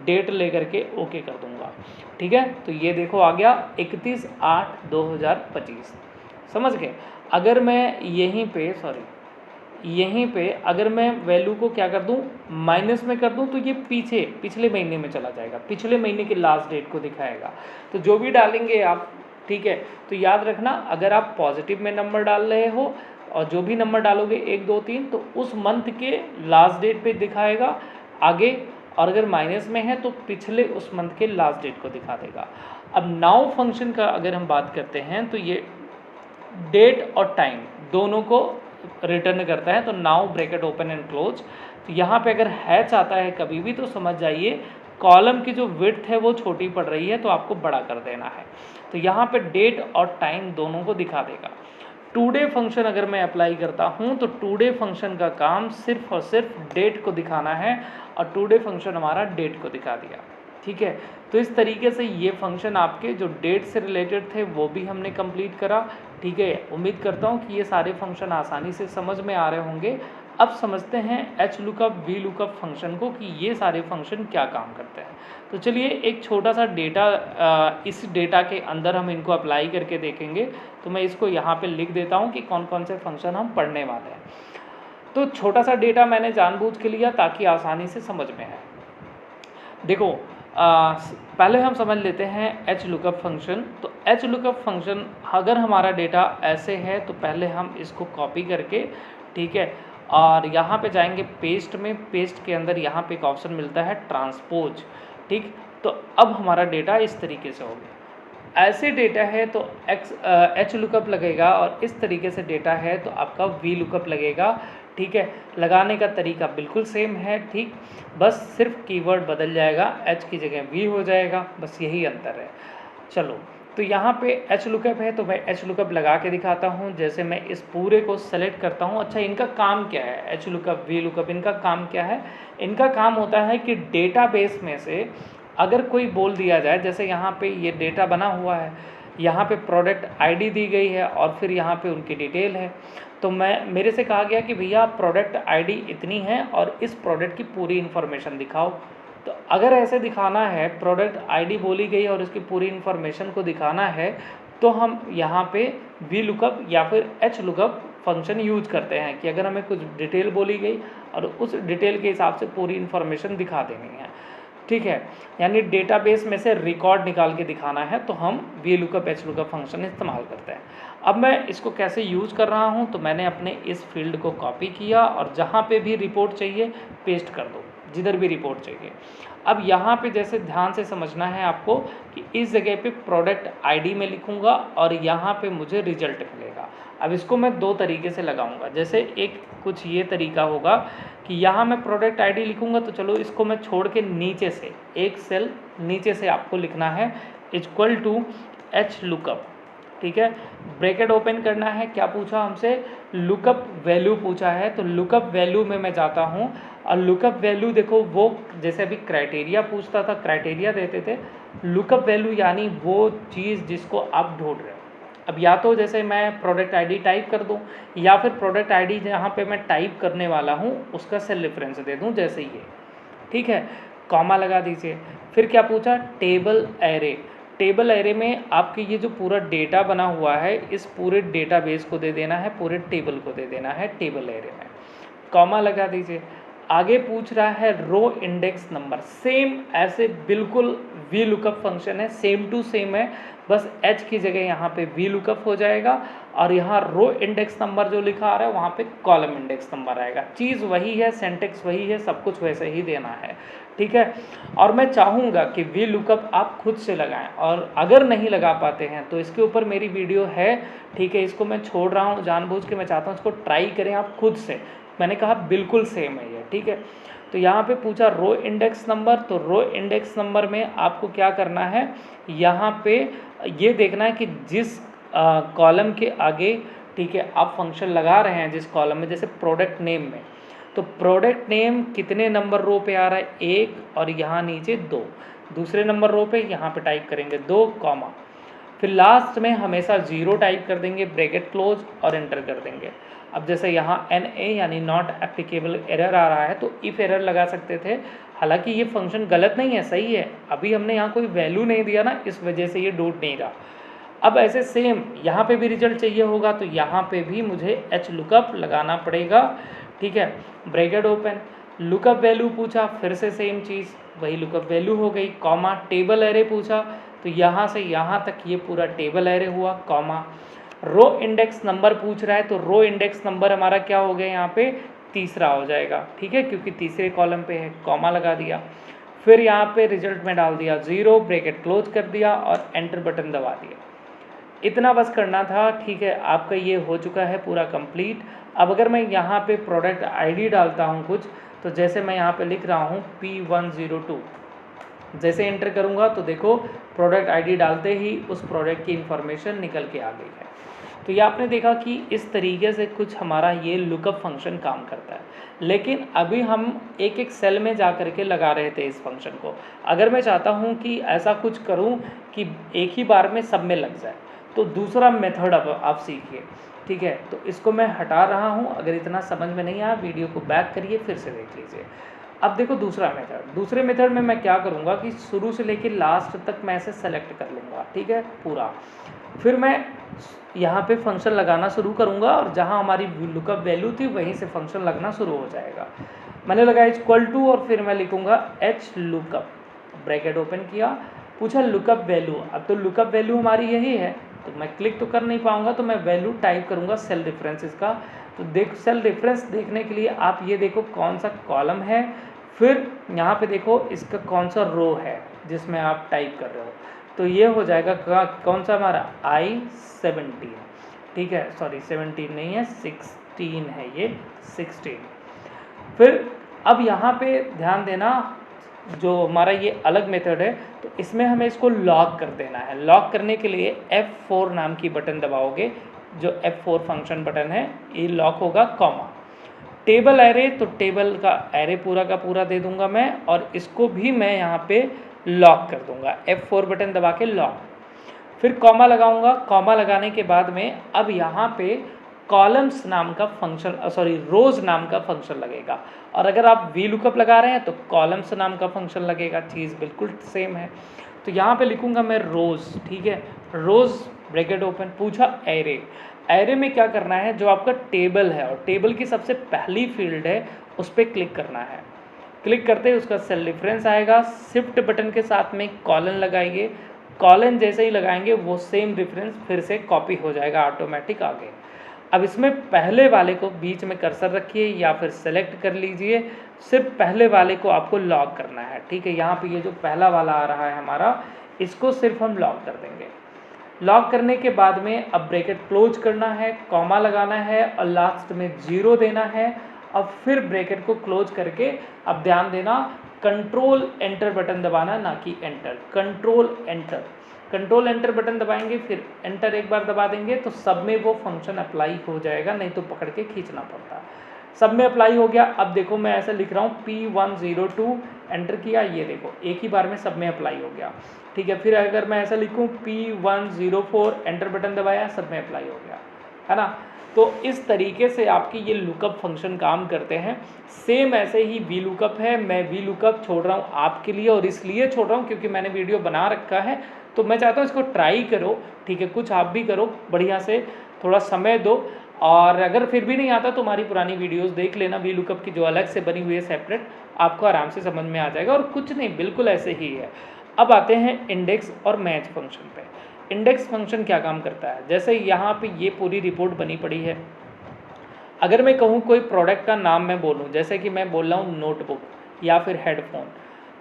डेट ले करके ओके कर दूंगा। ठीक है, तो ये देखो आ गया 31/8/2025। समझ गए। अगर मैं यहीं पे अगर मैं वैल्यू को क्या कर दूं, माइनस में कर दूं, तो ये पिछले महीने में चला जाएगा, पिछले महीने की लास्ट डेट को दिखाएगा। तो जो भी डालेंगे आप, ठीक है, तो याद रखना, अगर आप पॉजिटिव में नंबर डाल रहे हो और जो भी नंबर डालोगे 1 2 3, तो उस मंथ के लास्ट डेट पे दिखाएगा आगे, और अगर माइनस में है तो पिछले उस मंथ के लास्ट डेट को दिखा देगा। अब नाउ फंक्शन का अगर हम बात करते हैं तो ये डेट और टाइम दोनों को रिटर्न करता है। तो now bracket open and close, तो यहाँ पे अगर हैच आता है कभी भी तो समझ जाइए कॉलम की जो विड्थ है वो छोटी पड़ रही है, तो आपको बड़ा कर देना है। तो यहाँ पे डेट और टाइम दोनों को दिखा देगा। टुडे फंक्शन अगर मैं अप्लाई करता हूँ तो टुडे फंक्शन का काम सिर्फ और सिर्फ डेट को दिखाना है, और टुडे फंक्शन हमारा डेट को दिखा दिया। ठीक है, तो इस तरीके से ये फंक्शन आपके जो डेट से रिलेटेड थे वो भी हमने कंप्लीट करा। ठीक है, उम्मीद करता हूँ कि ये सारे फंक्शन आसानी से समझ में आ रहे होंगे। अब समझते हैं H lookup V lookup function को, कि ये सारे फंक्शन क्या काम करते हैं। तो चलिए एक छोटा सा डेटा, इस डेटा के अंदर हम इनको अप्लाई करके देखेंगे। तो मैं इसको यहाँ पे लिख देता हूँ कि कौन कौन से फंक्शन हम पढ़ने वाले हैं। तो छोटा सा डेटा मैंने जानबूझ के लिया ताकि आसानी से समझ में आए। देखो, पहले हम समझ लेते हैं एच लुकअप फंक्शन। तो एच लुकअप फंक्शन, अगर हमारा डेटा ऐसे है तो पहले हम इसको कॉपी करके, ठीक है, और यहाँ पे जाएंगे पेस्ट में। पेस्ट के अंदर यहाँ पे एक ऑप्शन मिलता है ट्रांसपोज। ठीक, तो अब हमारा डेटा इस तरीके से हो गया। ऐसे डेटा है तो एच लुकअप लगेगा, और इस तरीके से डेटा है तो आपका वी लुकअप लगेगा। ठीक है, लगाने का तरीका बिल्कुल सेम है। ठीक, बस सिर्फ कीवर्ड बदल जाएगा, एच की जगह वी हो जाएगा, बस यही अंतर है। चलो, तो यहाँ पे एच लुकअप है तो मैं एच लुकअप लगा के दिखाता हूँ। जैसे मैं इस पूरे को सेलेक्ट करता हूँ। अच्छा, इनका काम क्या है, एच लुकअप वी लुकअप, इनका काम क्या है? इनका काम होता है कि डेटाबेस में से अगर कोई बोल दिया जाए, जैसे यहाँ पे ये डेटा बना हुआ है, यहाँ पे प्रोडक्ट आईडी दी गई है और फिर यहाँ पे उनकी डिटेल है। तो मेरे से कहा गया कि भैया प्रोडक्ट आईडी इतनी है और इस प्रोडक्ट की पूरी इन्फॉर्मेशन दिखाओ। तो अगर ऐसे दिखाना है, प्रोडक्ट आईडी बोली गई और उसकी पूरी इन्फॉर्मेशन को दिखाना है, तो हम यहाँ पे वी लुकअप या फिर एच लुकअप फंक्शन यूज करते हैं कि अगर हमें कुछ डिटेल बोली गई और उस डिटेल के हिसाब से पूरी इन्फॉर्मेशन दिखा देनी है। ठीक है, यानी डेटाबेस में से रिकॉर्ड निकाल के दिखाना है, तो हम V lookup H lookup function इस्तेमाल करते हैं। अब मैं इसको कैसे यूज़ कर रहा हूँ, तो मैंने अपने इस फील्ड को कॉपी किया और जहाँ पे भी रिपोर्ट चाहिए पेस्ट कर दो, जिधर भी रिपोर्ट चाहिए। अब यहाँ पे जैसे ध्यान से समझना है आपको कि इस जगह पे प्रोडक्ट आईडी में लिखूँगा और यहाँ पे मुझे रिजल्ट मिलेगा। अब इसको मैं 2 तरीके से लगाऊंगा। जैसे एक कुछ ये तरीका होगा कि यहाँ मैं प्रोडक्ट आईडी लिखूँगा, तो चलो इसको मैं छोड़ के नीचे से एक सेल नीचे से आपको लिखना है इक्वल टू एच लुकअप। ठीक है, ब्रैकेट ओपन करना है। क्या पूछा हमसे? लुकअप वैल्यू पूछा है। तो लुकअप वैल्यू में मैं जाता हूँ और लुकअप वैल्यू देखो, वो जैसे अभी क्राइटेरिया पूछता था, क्राइटेरिया देते थे। लुकअप वैल्यू यानी वो चीज़ जिसको आप ढूंढ रहे हो। अब या तो जैसे मैं प्रोडक्ट आईडी टाइप कर दूं, या फिर प्रोडक्ट आईडी जहाँ पे मैं टाइप करने वाला हूँ उसका सेल रेफरेंस दे दूं, जैसे ये। ठीक है, कॉमा लगा दीजिए। फिर क्या पूछा? Table array. टेबल एरे में आपके ये जो पूरा डेटा बना हुआ है, इस पूरे डेटाबेस को दे देना है, पूरे टेबल को दे देना है टेबल एरे में। कॉमा लगा दीजिए। आगे पूछ रहा है रो इंडेक्स नंबर। सेम ऐसे बिल्कुल वी लुकअप फंक्शन है, सेम टू सेम है, बस एच की जगह यहाँ पे वी लुकअप हो जाएगा और यहाँ रो इंडेक्स नंबर जो लिखा आ रहा है वहाँ पे कॉलम इंडेक्स नंबर आएगा। चीज़ वही है, सिंटैक्स वही है, सब कुछ वैसे ही देना है। ठीक है, और मैं चाहूँगा कि वी लुकअप आप खुद से लगाएं, और अगर नहीं लगा पाते हैं तो इसके ऊपर मेरी वीडियो है। ठीक है, इसको मैं छोड़ रहा हूँ जानबूझ के, मैं चाहता हूँ इसको ट्राई करें आप खुद से। मैंने कहा बिल्कुल सेम है ये। ठीक है, तो तो यहाँ पे पूछा रो इंडेक्स नंबर, तो रो इंडेक्स नंबर में आपको क्या करना है, यहाँ पे ये देखना है कि जिस कॉलम के आगे, ठीक है, आप फंक्शन लगा रहे हैं जिस कॉलम में, जैसे प्रोडक्ट नेम में, तो प्रोडक्ट नेम कितने नंबर रो पे आ रहा है, 1 और यहाँ नीचे 2, दूसरे नंबर रो पे यहाँ पे टाइप करेंगे 2 कॉमा, फिर लास्ट में हमेशा 0 टाइप कर देंगे, ब्रैकेट क्लोज और एंटर कर देंगे। अब जैसे यहाँ NA यानी नॉट एप्लीकेबल एरर आ रहा है, तो इफ एरर लगा सकते थे, हालांकि ये फंक्शन गलत नहीं है, सही है, अभी हमने यहाँ कोई वैल्यू नहीं दिया ना, इस वजह से ये डूब नहीं रहा। अब ऐसे सेम यहाँ पे भी रिजल्ट चाहिए होगा, तो यहाँ पे भी मुझे एच लुकअप लगाना पड़ेगा, ठीक है, ब्रैकेट ओपन, लुकअप वैल्यू पूछा, फिर से सेम चीज़, वही लुकअप वैल्यू हो गई, कॉमा, टेबल एरे पूछा, तो यहाँ से यहाँ तक ये पूरा टेबल एरे हुआ, कॉमा, रो इंडेक्स नंबर पूछ रहा है, तो रो इंडेक्स नंबर हमारा क्या हो गया, यहाँ पे तीसरा हो जाएगा, ठीक है, क्योंकि तीसरे कॉलम पे है, कॉमा लगा दिया, फिर यहाँ पे रिजल्ट में डाल दिया 0, ब्रैकेट क्लोज कर दिया और एंटर बटन दबा दिया। इतना बस करना था, ठीक है, आपका ये हो चुका है पूरा कंप्लीट। अब अगर मैं यहाँ पे प्रोडक्ट आईडी डालता हूँ कुछ, तो जैसे मैं यहाँ पे लिख रहा हूँ P102, जैसे एंटर करूँगा तो देखो प्रोडक्ट आईडी डालते ही उस प्रोडक्ट की इन्फॉर्मेशन निकल के आ गई है। तो ये आपने देखा कि इस तरीके से कुछ हमारा ये लुकअप फंक्शन काम करता है, लेकिन अभी हम एक एक सेल में जा कर के लगा रहे थे इस फंक्शन को। अगर मैं चाहता हूँ कि ऐसा कुछ करूँ कि एक ही बार में सब में लग जाए, तो दूसरा मेथड अब आप सीखिए, ठीक है, तो इसको मैं हटा रहा हूँ। अगर इतना समझ में नहीं आया, वीडियो को बैक करिए, फिर से देख लीजिए। अब देखो दूसरा मेथड, दूसरे मेथड में मैं क्या करूँगा कि शुरू से लेकर लास्ट तक मैं ऐसे सेलेक्ट कर लूँगा, ठीक है, पूरा, फिर मैं यहाँ पे फंक्शन लगाना शुरू करूँगा और जहाँ हमारी लुकअप वैल्यू थी वहीं से फंक्शन लगना शुरू हो जाएगा। मैंने लगाया =, और फिर मैं लिखूँगा एच लुकअप, ब्रैकेट ओपन किया, पूछा लुकअप वैल्यू, अब तो लुकअप वैल्यू हमारी यही है, तो मैं क्लिक तो कर नहीं पाऊँगा, तो मैं वैल्यू टाइप करूँगा सेल रेफरेंस इसका। तो देख, सेल रेफरेंस देखने के लिए आप ये देखो कौन सा कॉलम है, फिर यहाँ पे देखो इसका कौन सा रो है जिसमें आप टाइप कर रहे हो, तो ये हो जाएगा कौन सा हमारा I17, ठीक है, सॉरी 17 नहीं है, 16 है, ये 16। फिर अब यहाँ पे ध्यान देना, जो हमारा ये अलग मेथड है, तो इसमें हमें इसको लॉक कर देना है। लॉक करने के लिए F4 नाम की बटन दबाओगे, जो F4 फंक्शन बटन है, ये लॉक होगा, कॉमा, टेबल एरे, तो टेबल का एरे पूरा का पूरा दे दूंगा मैं, और इसको भी मैं यहाँ पे लॉक कर दूंगा, F4 बटन दबा के लॉक, फिर कॉमा लगाऊंगा। कॉमा लगाने के बाद में अब यहाँ पे कॉलम्स नाम का फंक्शन, सॉरी रोज नाम का फंक्शन लगेगा, और अगर आप वी लुकअप लगा रहे हैं तो कॉलम्स नाम का फंक्शन लगेगा, चीज़ बिल्कुल सेम है। तो यहाँ पे लिखूंगा मैं रोज, ठीक है, रोज, ब्रैकेट ओपन, पूछा एरे, एरे में क्या करना है, जो आपका टेबल है और टेबल की सबसे पहली फील्ड है उस पर क्लिक करना है। क्लिक करते ही उसका सेल रेफरेंस आएगा, शिफ्ट बटन के साथ में कॉलन लगाइए, कॉलन जैसे ही लगाएंगे वो सेम रेफरेंस फिर से कॉपी हो जाएगा ऑटोमेटिक आगे। अब इसमें पहले वाले को बीच में कर्सर रखिए या फिर सेलेक्ट कर लीजिए, सिर्फ पहले वाले को आपको लॉक करना है, ठीक है, यहाँ पे ये जो पहला वाला आ रहा है हमारा, इसको सिर्फ हम लॉक कर देंगे। लॉक करने के बाद में अब ब्रैकेट क्लोज करना है, कॉमा लगाना है और लास्ट में 0 देना है। अब फिर ब्रैकेट को क्लोज करके, अब ध्यान देना, कंट्रोल एंटर बटन दबाना, ना कि enter, control enter, control enter button दबाएंगे, फिर एंटर एक बार दबा देंगे तो सब में वो फंक्शन अप्लाई हो जाएगा, नहीं तो पकड़ के खींचना पड़ता। सब में अप्लाई हो गया। अब देखो मैं ऐसा लिख रहा हूँ P102, एंटर किया, ये देखो एक ही बार में सब में अप्लाई हो गया, ठीक है। फिर अगर मैं ऐसा लिखूँ P104, एंटर बटन दबाया, सब में अप्लाई हो गया, है ना। तो इस तरीके से आपकी ये लुकअप फंक्शन काम करते हैं। सेम ऐसे ही वी लुकअप है, मैं वी लुकअप छोड़ रहा हूँ आपके लिए, और इसलिए छोड़ रहा हूँ क्योंकि मैंने वीडियो बना रखा है, तो मैं चाहता हूँ इसको ट्राई करो, ठीक है, कुछ आप भी करो, बढ़िया से थोड़ा समय दो, और अगर फिर भी नहीं आता तो हमारी पुरानी वीडियोस देख लेना, वी लुकअप की जो अलग से बनी हुई है सेपरेट, आपको आराम से समझ में आ जाएगा। और कुछ नहीं, बिल्कुल ऐसे ही है। अब आते हैं इंडेक्स और मैच फंक्शन पे। इंडेक्स फंक्शन क्या काम करता है, जैसे यहाँ पे ये पूरी रिपोर्ट बनी पड़ी है, अगर मैं कहूँ कोई प्रोडक्ट का नाम मैं बोलूँ, जैसे कि मैं बोल रहा हूँ नोटबुक या फिर हेडफोन,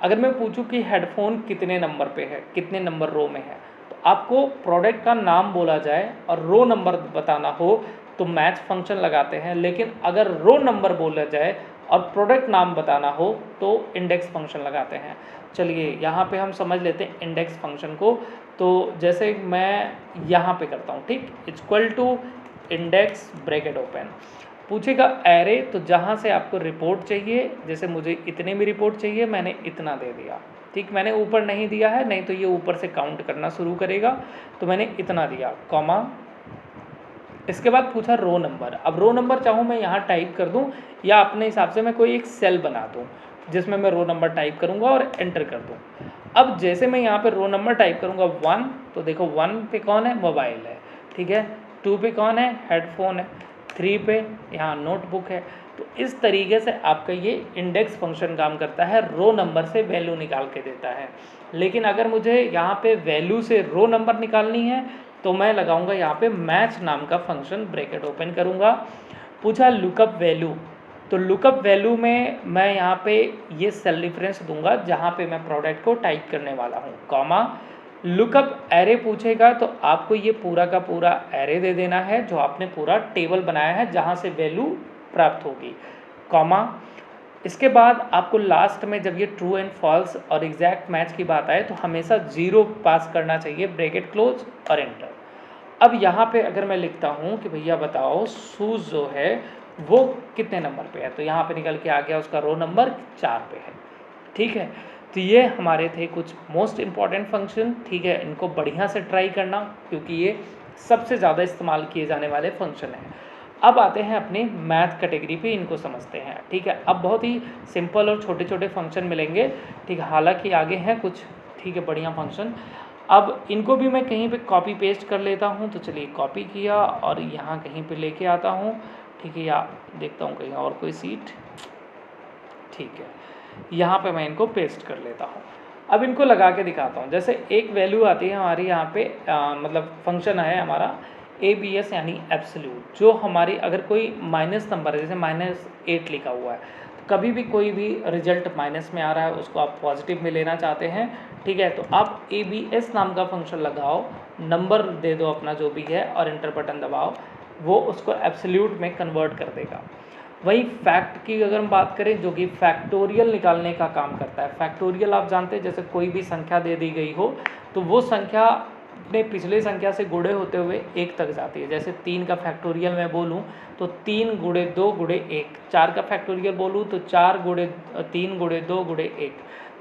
अगर मैं पूछूं कि हेडफोन कितने नंबर पे है, कितने नंबर रो में है, तो आपको प्रोडक्ट का नाम बोला जाए और रो नंबर बताना हो तो मैच फंक्शन लगाते हैं, लेकिन अगर रो नंबर बोला जाए और प्रोडक्ट नाम बताना हो तो इंडेक्स फंक्शन लगाते हैं। चलिए यहाँ पे हम समझ लेते हैं इंडेक्स फंक्शन को। तो जैसे मैं यहाँ पे करता हूँ, ठीक, equal to index bracket open, पूछेगा एरे, तो जहाँ से आपको रिपोर्ट चाहिए, जैसे मुझे इतने में रिपोर्ट चाहिए, मैंने इतना दे दिया, ठीक, मैंने ऊपर नहीं दिया है, नहीं तो ये ऊपर से काउंट करना शुरू करेगा, तो मैंने इतना दिया, कॉमा। इसके बाद पूछा रो नंबर। अब रो नंबर चाहूँ मैं यहाँ टाइप कर दूँ या अपने हिसाब से मैं कोई एक सेल बना दूँ जिसमें मैं रो नंबर टाइप करूँगा और एंटर कर दूँ। अब जैसे मैं यहाँ पे रो नंबर टाइप करूँगा 1, तो देखो 1 पे कौन है, मोबाइल है, ठीक है, 2 पे कौन है, हेडफोन है, 3 पे यहाँ नोटबुक है। तो इस तरीके से आपका ये इंडेक्स फंक्शन काम करता है, रो नंबर से वैल्यू निकाल के देता है। लेकिन अगर मुझे यहाँ पे वैल्यू से रो नंबर निकालनी है तो मैं लगाऊंगा यहाँ पे मैच नाम का फंक्शन, ब्रैकेट ओपन करूँगा। पूछा लुकअप वैल्यू, तो लुकअप वैल्यू में मैं यहाँ पे ये सेल रेफरेंस दूंगा जहाँ पे मैं प्रोडक्ट को टाइप करने वाला हूँ, कॉमा। लुकअप एरे पूछेगा तो आपको ये पूरा का पूरा एरे दे देना है जो आपने पूरा टेबल बनाया है जहाँ से वैल्यू प्राप्त होगी, कॉमा। इसके बाद आपको लास्ट में जब ये ट्रू एंड फॉल्स और एग्जैक्ट मैच की बात आए तो हमेशा 0 पास करना चाहिए, ब्रैकेट क्लोज और एंटर। अब यहाँ पे अगर मैं लिखता हूँ कि भैया बताओ शूज़ जो है वो कितने नंबर पे है, तो यहाँ पे निकल के आ गया उसका रो नंबर 4 पे है, ठीक है। तो ये हमारे थे कुछ मोस्ट इम्पॉर्टेंट फंक्शन, ठीक है, इनको बढ़िया से ट्राई करना क्योंकि ये सबसे ज़्यादा इस्तेमाल किए जाने वाले फंक्शन हैं। अब आते हैं अपने मैथ कैटेगरी पे, इनको समझते हैं, ठीक है। अब बहुत ही सिंपल और छोटे छोटे फंक्शन मिलेंगे, ठीक है, हालांकि आगे हैं कुछ, ठीक है, बढ़िया फंक्शन। अब इनको भी मैं कहीं पे कॉपी पेस्ट कर लेता हूँ, तो चलिए कॉपी किया और यहाँ कहीं पे लेके आता हूँ, ठीक है, या देखता हूँ कहीं और कोई सीट, ठीक है, यहाँ पे मैं इनको पेस्ट कर लेता हूँ। अब इनको लगा के दिखाता हूँ। जैसे एक वैल्यू आती है हमारी यहाँ पे मतलब फंक्शन है हमारा ABS यानी एब्सोल्यूट, जो हमारी अगर कोई माइनस नंबर है, जैसे -8 लिखा हुआ है, तो कभी भी कोई भी रिजल्ट माइनस में आ रहा है उसको आप पॉजिटिव में लेना चाहते हैं, ठीक है, तो आप ABS नाम का फंक्शन लगाओ, नंबर दे दो अपना जो भी है और एंटर बटन दबाओ, वो उसको एब्सोल्यूट में कन्वर्ट कर देगा। वही फैक्ट की अगर हम बात करें, जो कि फैक्टोरियल निकालने का काम करता है। फैक्टोरियल आप जानते हैं, जैसे कोई भी संख्या दे दी गई हो तो वो संख्या अपने पिछले संख्या से गुणे होते हुए 1 तक जाती है। जैसे 3 का फैक्टोरियल मैं बोलूँ तो 3 गुणे 2 गुणे 1, 4 का फैक्टोरियल बोलूँ तो 4 गुणे 3 गुणे 2 गुणे 1,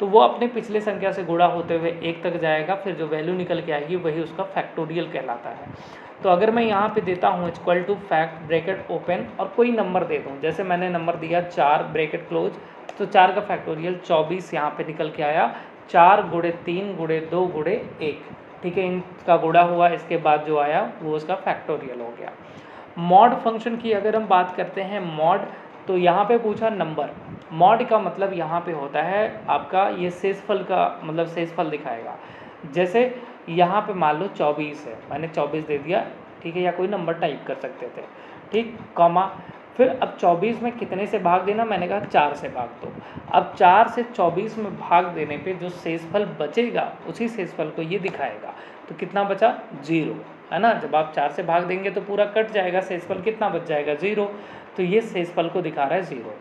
तो वो अपने पिछले संख्या से गुणा होते हुए 1 तक जाएगा, फिर जो वैल्यू निकल के आएगी वही उसका फैक्टोरियल कहलाता है। तो अगर मैं यहाँ पे देता हूँ equal to fact bracket open और कोई नंबर दे दूँ, जैसे मैंने नंबर दिया 4 ब्रैकेट क्लोज, तो 4 का फैक्टोरियल 24 यहाँ पे निकल के आया, 4 गुणे 3 गुणे 2 गुणे 1, ठीक है, इनका गुणा हुआ, इसके बाद जो आया वो उसका फैक्टोरियल हो गया। मॉड फंक्शन की अगर हम बात करते हैं, मॉड, तो यहाँ पे पूछा नंबर, मॉड का मतलब यहाँ पे होता है आपका ये शेषफल का मतलब शेषफल दिखाएगा। जैसे यहाँ पे मान लो 24 है, मैंने 24 दे दिया, ठीक है, या कोई नंबर टाइप कर सकते थे, ठीक, कॉमा, फिर अब 24 में कितने से भाग देना, मैंने कहा 4 से भाग दो। अब 4 से 24 में भाग देने पे जो शेषफल बचेगा उसी शेषफल को ये दिखाएगा। तो कितना बचा, 0, है ना। जब आप 4 से भाग देंगे तो पूरा कट जाएगा, शेषफल कितना बच जाएगा, 0, तो ये शेषफल को दिखा रहा है 0।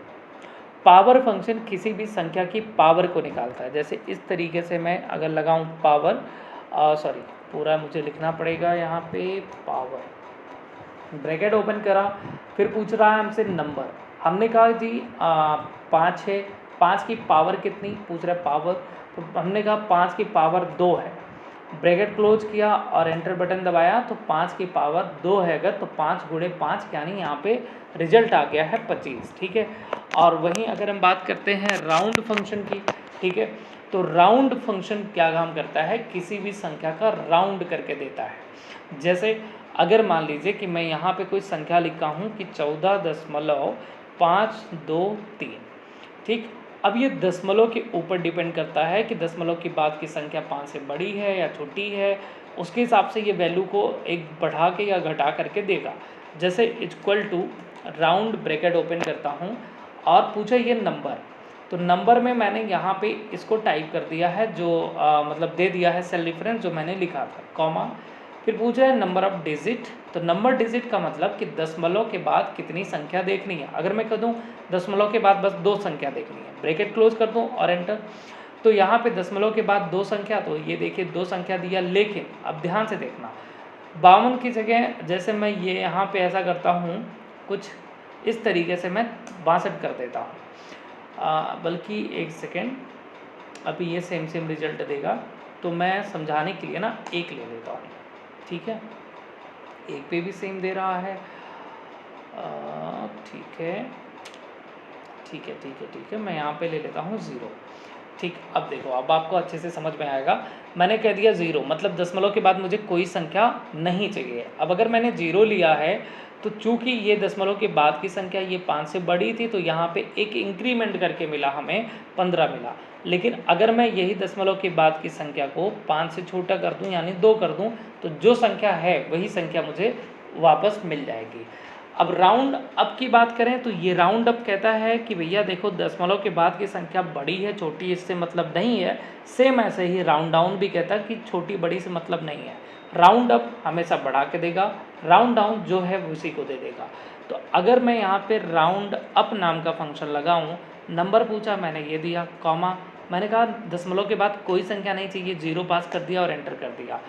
पावर फंक्शन किसी भी संख्या की पावर को निकालता है। जैसे इस तरीके से मैं अगर लगाऊं पावर, सॉरी पूरा मुझे लिखना पड़ेगा यहाँ पे, पावर, ब्रैकेट ओपन करा, फिर पूछ रहा है हमसे नंबर, हमने कहा जी 5 है, 5 की पावर कितनी पूछ रहा है, पावर, तो हमने कहा 5 की पावर 2 है, ब्रैकेट क्लोज किया और एंटर बटन दबाया, तो 5 की पावर 2 है अगर, तो 5 गुणे 5 यानी यहाँ पे रिजल्ट आ गया है 25, ठीक है। और वहीं अगर हम बात करते हैं राउंड फंक्शन की, ठीक है, तो राउंड फंक्शन क्या काम करता है, किसी भी संख्या का राउंड करके देता है। जैसे अगर मान लीजिए कि मैं यहाँ पे कोई संख्या लिखा हूँ कि 14.523, ठीक, अब ये दशमलव के ऊपर डिपेंड करता है कि दशमलव के बाद की संख्या 5 से बड़ी है या छोटी है, उसके हिसाब से ये वैल्यू को एक बढ़ा के या घटा करके देगा। जैसे equal to round bracket open करता हूँ और पूछा ये नंबर, तो नंबर में मैंने यहाँ पे इसको टाइप कर दिया है जो मतलब दे दिया है सेल रेफरेंस जो मैंने लिखा था, कॉमा, फिर पूछ रहा है नंबर ऑफ डिजिट। तो नंबर डिजिट का मतलब कि दशमलव के बाद कितनी संख्या देखनी है। अगर मैं कह दूँ दशमलव के बाद बस 2 संख्या देखनी है, ब्रैकेट क्लोज कर दूँ और एंटर, तो यहाँ पे दशमलव के बाद 2 संख्या, तो ये देखिए 2 संख्या दिया। लेकिन अब ध्यान से देखना, 52 की जगह जैसे मैं ये यहाँ पे ऐसा करता हूँ, कुछ इस तरीके से मैं 62 कर देता हूँ, बल्कि एक सेकेंड, अभी ये सेम रिजल्ट देगा, तो मैं समझाने के लिए ना 1 ले लेता हूँ, ठीक है। 1 पे भी सेम दे रहा है, ठीक है, मैं यहाँ पे ले लेता हूँ 0, ठीक। अब देखो, अब आपको अच्छे से समझ में आएगा। मैंने कह दिया 0, मतलब दशमलव के बाद मुझे कोई संख्या नहीं चाहिए। अब अगर मैंने 0 लिया है, तो चूंकि ये दशमलव के बाद की संख्या ये 5 से बड़ी थी, तो यहाँ पे एक इंक्रीमेंट करके मिला, हमें 15 मिला। लेकिन अगर मैं यही दशमलव के बाद की संख्या को 5 से छोटा कर दूं, यानी 2 कर दूं, तो जो संख्या है वही संख्या मुझे वापस मिल जाएगी। अब राउंड अप की बात करें, तो ये राउंड अप कहता है कि भैया देखो, दशमलव के बाद की संख्या बड़ी है, छोटी इससे मतलब नहीं है। सेम ऐसे ही राउंड डाउन भी कहता है कि छोटी बड़ी से मतलब नहीं है। राउंड अप हमेशा बढ़ा के देगा, राउंड डाउन जो है उसी को दे देगा। तो अगर मैं यहाँ पे राउंड अप नाम का फंक्शन लगाऊँ, नंबर पूछा, मैंने ये दिया, कॉमा, मैंने कहा दशमलव के बाद कोई संख्या नहीं चाहिए, 0 पास कर दिया और एंटर कर दिया,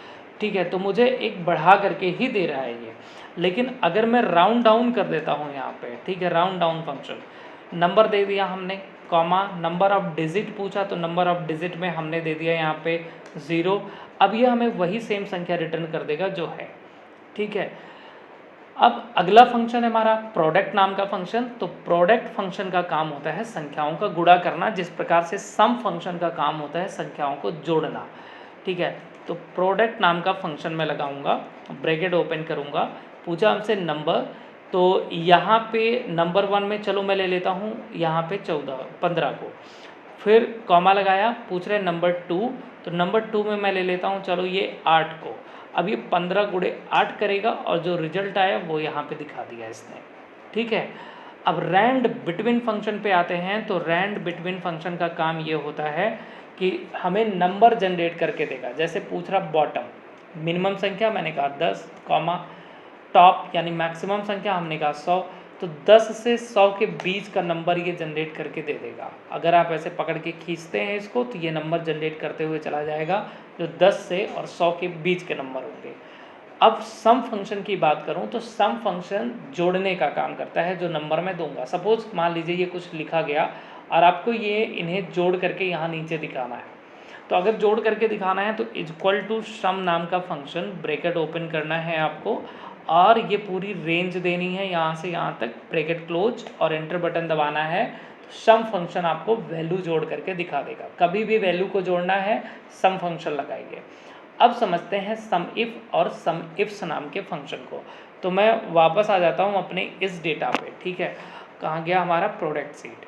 ठीक है। तो मुझे एक बढ़ा करके ही दे रहा है ये। लेकिन अगर मैं राउंड डाउन कर देता हूँ यहाँ पे, ठीक है, राउंड डाउन फंक्शन, नंबर दे दिया हमने, कॉमा, नंबर ऑफ डिजिट पूछा, तो नंबर ऑफ डिजिट में हमने दे दिया यहाँ पे 0। अब ये हमें वही सेम संख्या रिटर्न कर देगा जो है, ठीक है। अब अगला फंक्शन है हमारा प्रोडक्ट नाम का फंक्शन। तो प्रोडक्ट फंक्शन का काम होता है संख्याओं का गुणा करना, जिस प्रकार से सम फंक्शन का काम होता है संख्याओं को जोड़ना, ठीक है। तो प्रोडक्ट नाम का फंक्शन मैं लगाऊंगा, ब्रैकेट ओपन करूंगा, पूछा हमसे नंबर, तो यहाँ पे नंबर 1 में चलो मैं ले लेता हूँ यहाँ पे 15 को, फिर कॉमा लगाया, पूछ रहे नंबर 2, तो नंबर 2 में मैं ले लेता हूँ चलो ये 8 को। अब ये 15 गुणे 8 करेगा और जो रिजल्ट आया वो यहाँ पे दिखा दिया इसने, ठीक है। अब रैंड बिटवीन फंक्शन पे आते हैं। तो रैंड बिटवीन फंक्शन का काम ये होता है कि हमें नंबर जनरेट करके देगा। जैसे पूछ रहा बॉटम, मिनिमम संख्या मैंने कहा 10, कॉमा, टॉप यानी मैक्सिमम संख्या हमने कहा 100, तो 10 से 100 के बीच का नंबर ये जनरेट करके दे देगा। अगर आप ऐसे पकड़ के खींचते हैं इसको, तो ये नंबर जनरेट करते हुए चला जाएगा, जो 10 से और 100 के बीच के नंबर होंगे। अब सम फंक्शन की बात करूं, तो सम फंक्शन जोड़ने का काम करता है, जो नंबर मैं दूंगा। सपोज मान लीजिए ये कुछ लिखा गया और आपको ये इन्हें जोड़ करके यहाँ नीचे दिखाना है। तो अगर जोड़ करके दिखाना है तो इक्वल टू सम नाम का फंक्शन ब्रैकेट ओपन करना है आपको, और ये पूरी रेंज देनी है यहाँ से यहाँ तक, ब्रैकेट क्लोज और एंटर बटन दबाना है। सम फंक्शन आपको वैल्यू जोड़ करके दिखा देगा। कभी भी वैल्यू को जोड़ना है, सम फंक्शन लगाइए। अब समझते हैं सम इफ और सम इफ्स नाम के फंक्शन को। तो मैं वापस आ जाता हूँ अपने इस डेटा पे, ठीक है। कहाँ गया हमारा प्रोडक्ट सीट।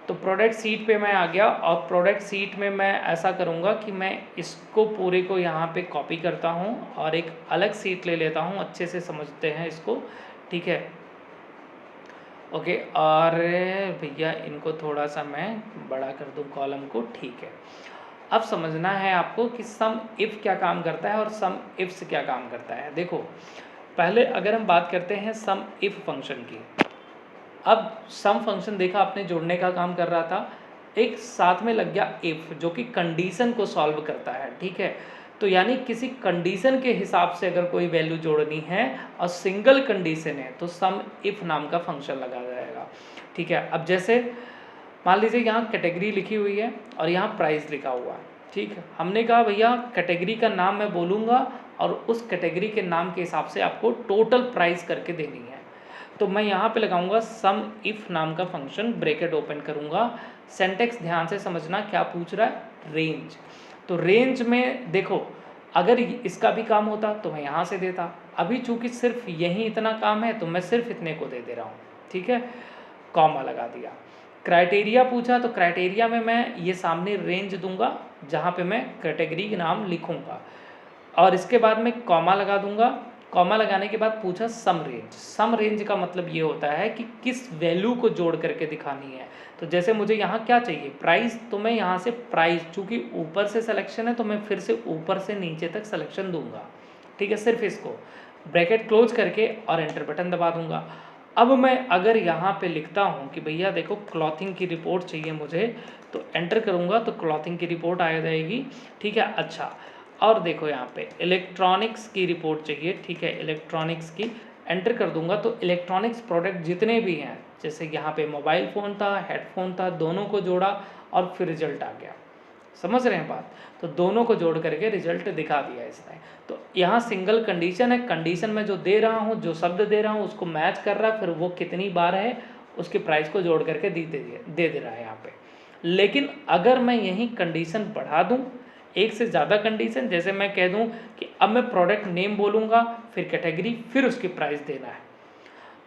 तो प्रोडक्ट सीट पे मैं आ गया, और प्रोडक्ट सीट में मैं ऐसा करूँगा कि मैं इसको पूरे को यहाँ पे कॉपी करता हूँ और एक अलग सीट ले लेता हूँ। अच्छे से समझते हैं इसको, ठीक है, ओके। और भैया इनको थोड़ा सा मैं बड़ा कर दूँ कॉलम को, ठीक है। अब समझना है आपको कि सम इफ़ क्या काम करता है और सम इफ्स क्या काम करता है। देखो, पहले अगर हम बात करते हैं सम इफ़ फंक्शन की। अब सम फंक्शन देखा आपने जोड़ने का काम कर रहा था, एक साथ में लग गया इफ़, जो कि कंडीशन को सॉल्व करता है, ठीक है। तो यानी किसी कंडीशन के हिसाब से अगर कोई वैल्यू जोड़नी है और सिंगल कंडीशन है, तो सम इफ़ नाम का फंक्शन लगा जाएगा, ठीक है। अब जैसे मान लीजिए यहाँ कैटेगरी लिखी हुई है और यहाँ प्राइस लिखा हुआ है, ठीक है। हमने कहा भैया कैटेगरी का नाम मैं बोलूँगा और उस कैटेगरी के नाम के हिसाब से आपको टोटल प्राइस करके देनी है। तो मैं यहाँ पे लगाऊंगा सम इफ़ नाम का फंक्शन, ब्रैकेट ओपन करूँगा। सेंटेक्स ध्यान से समझना, क्या पूछ रहा है, रेंज। तो रेंज में देखो, अगर इसका भी काम होता तो मैं यहाँ से देता। अभी चूँकि सिर्फ यही इतना काम है तो मैं सिर्फ इतने को दे रहा हूँ, ठीक है। कॉमा लगा दिया। क्राइटेरिया पूछा, तो क्राइटेरिया में मैं ये सामने रेंज दूंगा जहाँ पे मैं कैटेगरी का नाम लिखूंगा, और इसके बाद में कॉमा लगा दूंगा। कॉमा लगाने के बाद पूछा सम रेंज। सम रेंज का मतलब ये होता है कि किस वैल्यू को जोड़ करके दिखानी है। तो जैसे मुझे यहाँ क्या चाहिए, प्राइस, तो मैं यहाँ से प्राइस, चूँकि ऊपर से सिलेक्शन है तो मैं फिर से ऊपर से नीचे तक सिलेक्शन दूंगा, ठीक है, सिर्फ इसको ब्रैकेट क्लोज करके और एंटर बटन दबा दूंगा। अब मैं अगर यहाँ पे लिखता हूँ कि भैया देखो क्लॉथिंग की रिपोर्ट चाहिए मुझे, तो एंटर करूँगा तो क्लॉथिंग की रिपोर्ट आ जाएगी, ठीक है। अच्छा, और देखो यहाँ पे इलेक्ट्रॉनिक्स की रिपोर्ट चाहिए, ठीक है, इलेक्ट्रॉनिक्स की एंटर कर दूंगा तो इलेक्ट्रॉनिक्स प्रोडक्ट जितने भी हैं, जैसे यहाँ पे मोबाइल फ़ोन था, हेडफोन था, दोनों को जोड़ा और फिर रिजल्ट आ गया। समझ रहे हैं बात? तो दोनों को जोड़ करके रिजल्ट दिखा दिया इसने। तो यहाँ सिंगल कंडीशन है, कंडीशन में जो दे रहा हूँ, जो शब्द दे रहा हूँ उसको मैच कर रहा है, फिर वो कितनी बार है उसके प्राइस को जोड़ करके दे रहा है यहाँ पे। लेकिन अगर मैं यहीं कंडीशन बढ़ा दूँ, एक से ज़्यादा कंडीशन, जैसे मैं कह दूँ कि अब मैं प्रोडक्ट नेम बोलूँगा, फिर कैटेगरी, फिर उसकी प्राइस देना है,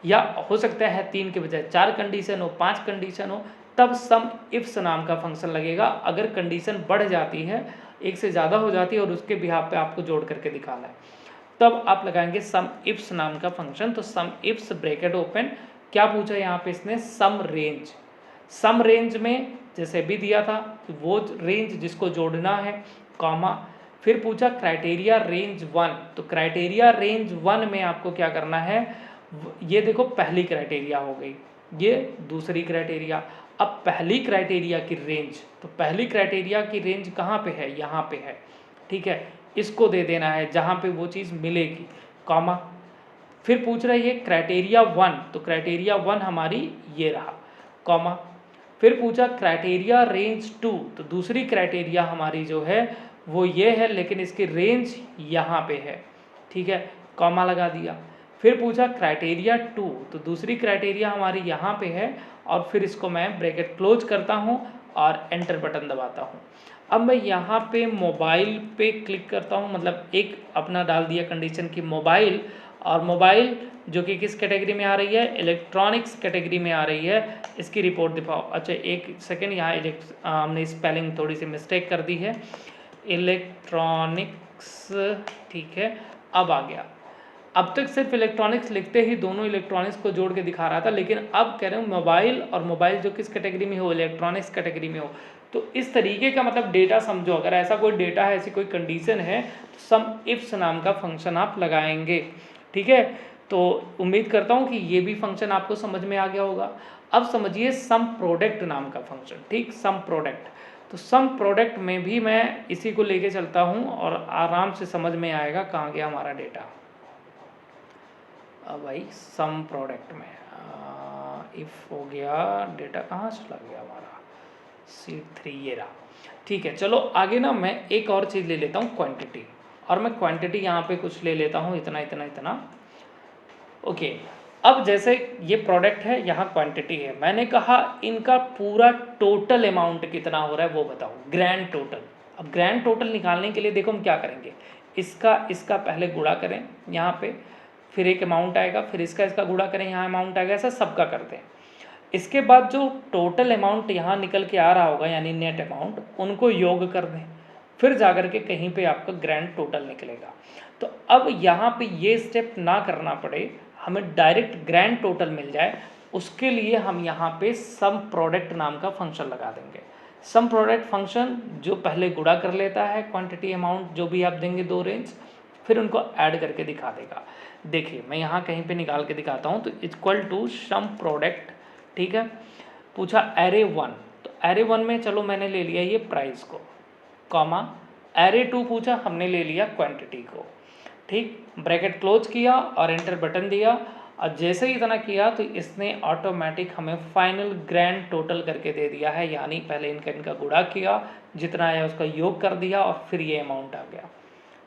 या हो सकता है 3 के बजाय 4 कंडीशन हो, 5 कंडीशन हो, तब सम इफ्स नाम का फंक्शन लगेगा। अगर कंडीशन बढ़ जाती है, एक से ज़्यादा हो जाती है और उसके बिहाफ पे आपको जोड़ करके दिखाना है, तब आप लगाएंगे सम इफ्स नाम का फंक्शन। तो सम इफ्स ब्रैकेट ओपन, क्या पूछा यहाँ पे इसने, सम रेंज। सम रेंज में जैसे भी दिया था कि वो रेंज जिसको जोड़ना है, कॉमा, फिर पूछा क्राइटेरिया रेंज 1, तो क्राइटेरिया रेंज 1 में आपको क्या करना है, ये देखो पहली क्राइटेरिया हो गई, ये दूसरी क्राइटेरिया। अब पहली क्राइटेरिया की रेंज, तो पहली क्राइटेरिया की रेंज कहाँ पे है, यहाँ पे है, ठीक है, इसको दे देना है जहाँ पे वो चीज़ मिलेगी, कॉमा। फिर पूछ रहा है ये क्राइटेरिया 1, तो क्राइटेरिया 1 हमारी ये रहा, कॉमा। फिर पूछा क्राइटेरिया रेंज 2, तो दूसरी क्राइटेरिया हमारी जो है वो ये है, लेकिन इसकी रेंज यहाँ पे है, ठीक है, कॉमा लगा दिया। फिर पूछा क्राइटेरिया 2, तो दूसरी क्राइटेरिया हमारी यहाँ पे है, और फिर इसको मैं ब्रैकेट क्लोज करता हूँ और एंटर बटन दबाता हूँ। अब मैं यहाँ पे मोबाइल पे क्लिक करता हूँ, मतलब एक अपना डाल दिया कंडीशन की मोबाइल, और मोबाइल जो कि किस कैटेगरी में आ रही है, इलेक्ट्रॉनिक्स कैटेगरी में आ रही है, इसकी रिपोर्ट दिखाओ। अच्छा एक सेकेंड, यहाँ हमने स्पेलिंग थोड़ी सी मिस्टेक कर दी है, इलेक्ट्रॉनिक्स, ठीक है, अब आ गया। अब तक सिर्फ इलेक्ट्रॉनिक्स लिखते ही दोनों इलेक्ट्रॉनिक्स को जोड़ के दिखा रहा था, लेकिन अब कह रहे हूँ मोबाइल, और मोबाइल जो किस कैटेगरी में हो, इलेक्ट्रॉनिक्स कैटेगरी में हो। तो इस तरीके का मतलब डेटा समझो, अगर ऐसा कोई डेटा है, ऐसी कोई कंडीशन है, तो सम इफ्स नाम का फंक्शन आप लगाएंगे, ठीक है। तो उम्मीद करता हूँ कि ये भी फंक्शन आपको समझ में आ गया होगा। अब समझिए सम प्रोडक्ट नाम का फंक्शन, ठीक, सम प्रोडक्ट। तो सम प्रोडक्ट में भी मैं इसी को लेके चलता हूँ और आराम से समझ में आएगा कहाँ गया हमारा डेटा। अब भाई सम प्रोडक्ट में इफ़ हो गया, डेटा कहाँ चला गया हमारा, शीट 3 ये रहा, ठीक है। चलो आगे ना मैं एक और चीज़ ले लेता हूँ, क्वांटिटी, और मैं क्वांटिटी यहाँ पे कुछ ले लेता हूँ, इतना इतना इतना, ओके। अब जैसे ये प्रोडक्ट है, यहाँ क्वांटिटी है, मैंने कहा इनका पूरा टोटल अमाउंट कितना हो रहा है वो बताओ, ग्रैंड टोटल। अब ग्रैंड टोटल निकालने के लिए देखो हम क्या करेंगे, इसका पहले गुणा करें यहाँ पे, फिर एक अमाउंट आएगा, फिर इसका गुणा करें, यहाँ अमाउंट आएगा, ऐसा सबका करते हैं। इसके बाद जो टोटल अमाउंट यहाँ निकल के आ रहा होगा, यानी नेट अमाउंट, उनको योग कर दें, फिर जाकर के कहीं पे आपका ग्रैंड टोटल निकलेगा। तो अब यहाँ पे ये स्टेप ना करना पड़े, हमें डायरेक्ट ग्रैंड टोटल मिल जाए, उसके लिए हम यहाँ पे सम प्रोडक्ट नाम का फंक्शन लगा देंगे। सम प्रोडक्ट फंक्शन जो पहले गुणा कर लेता है क्वांटिटी अमाउंट जो भी आप देंगे, दो रेंज, फिर उनको ऐड करके दिखा देगा। देखिए मैं यहाँ कहीं पे निकाल के दिखाता हूँ, तो इक्वल टू सम प्रोडक्ट, ठीक है। पूछा एरे 1, तो एरे 1 में चलो मैंने ले लिया ये प्राइस को, कॉमा, एरे 2 पूछा, हमने ले लिया क्वांटिटी को, ठीक, ब्रैकेट क्लोज किया और एंटर बटन दिया। और जैसे ही इतना किया तो इसने ऑटोमेटिक हमें फाइनल ग्रैंड टोटल करके दे दिया है, यानी पहले इनका गुणा किया, जितना आया उसका योग कर दिया और फिर ये अमाउंट आ गया,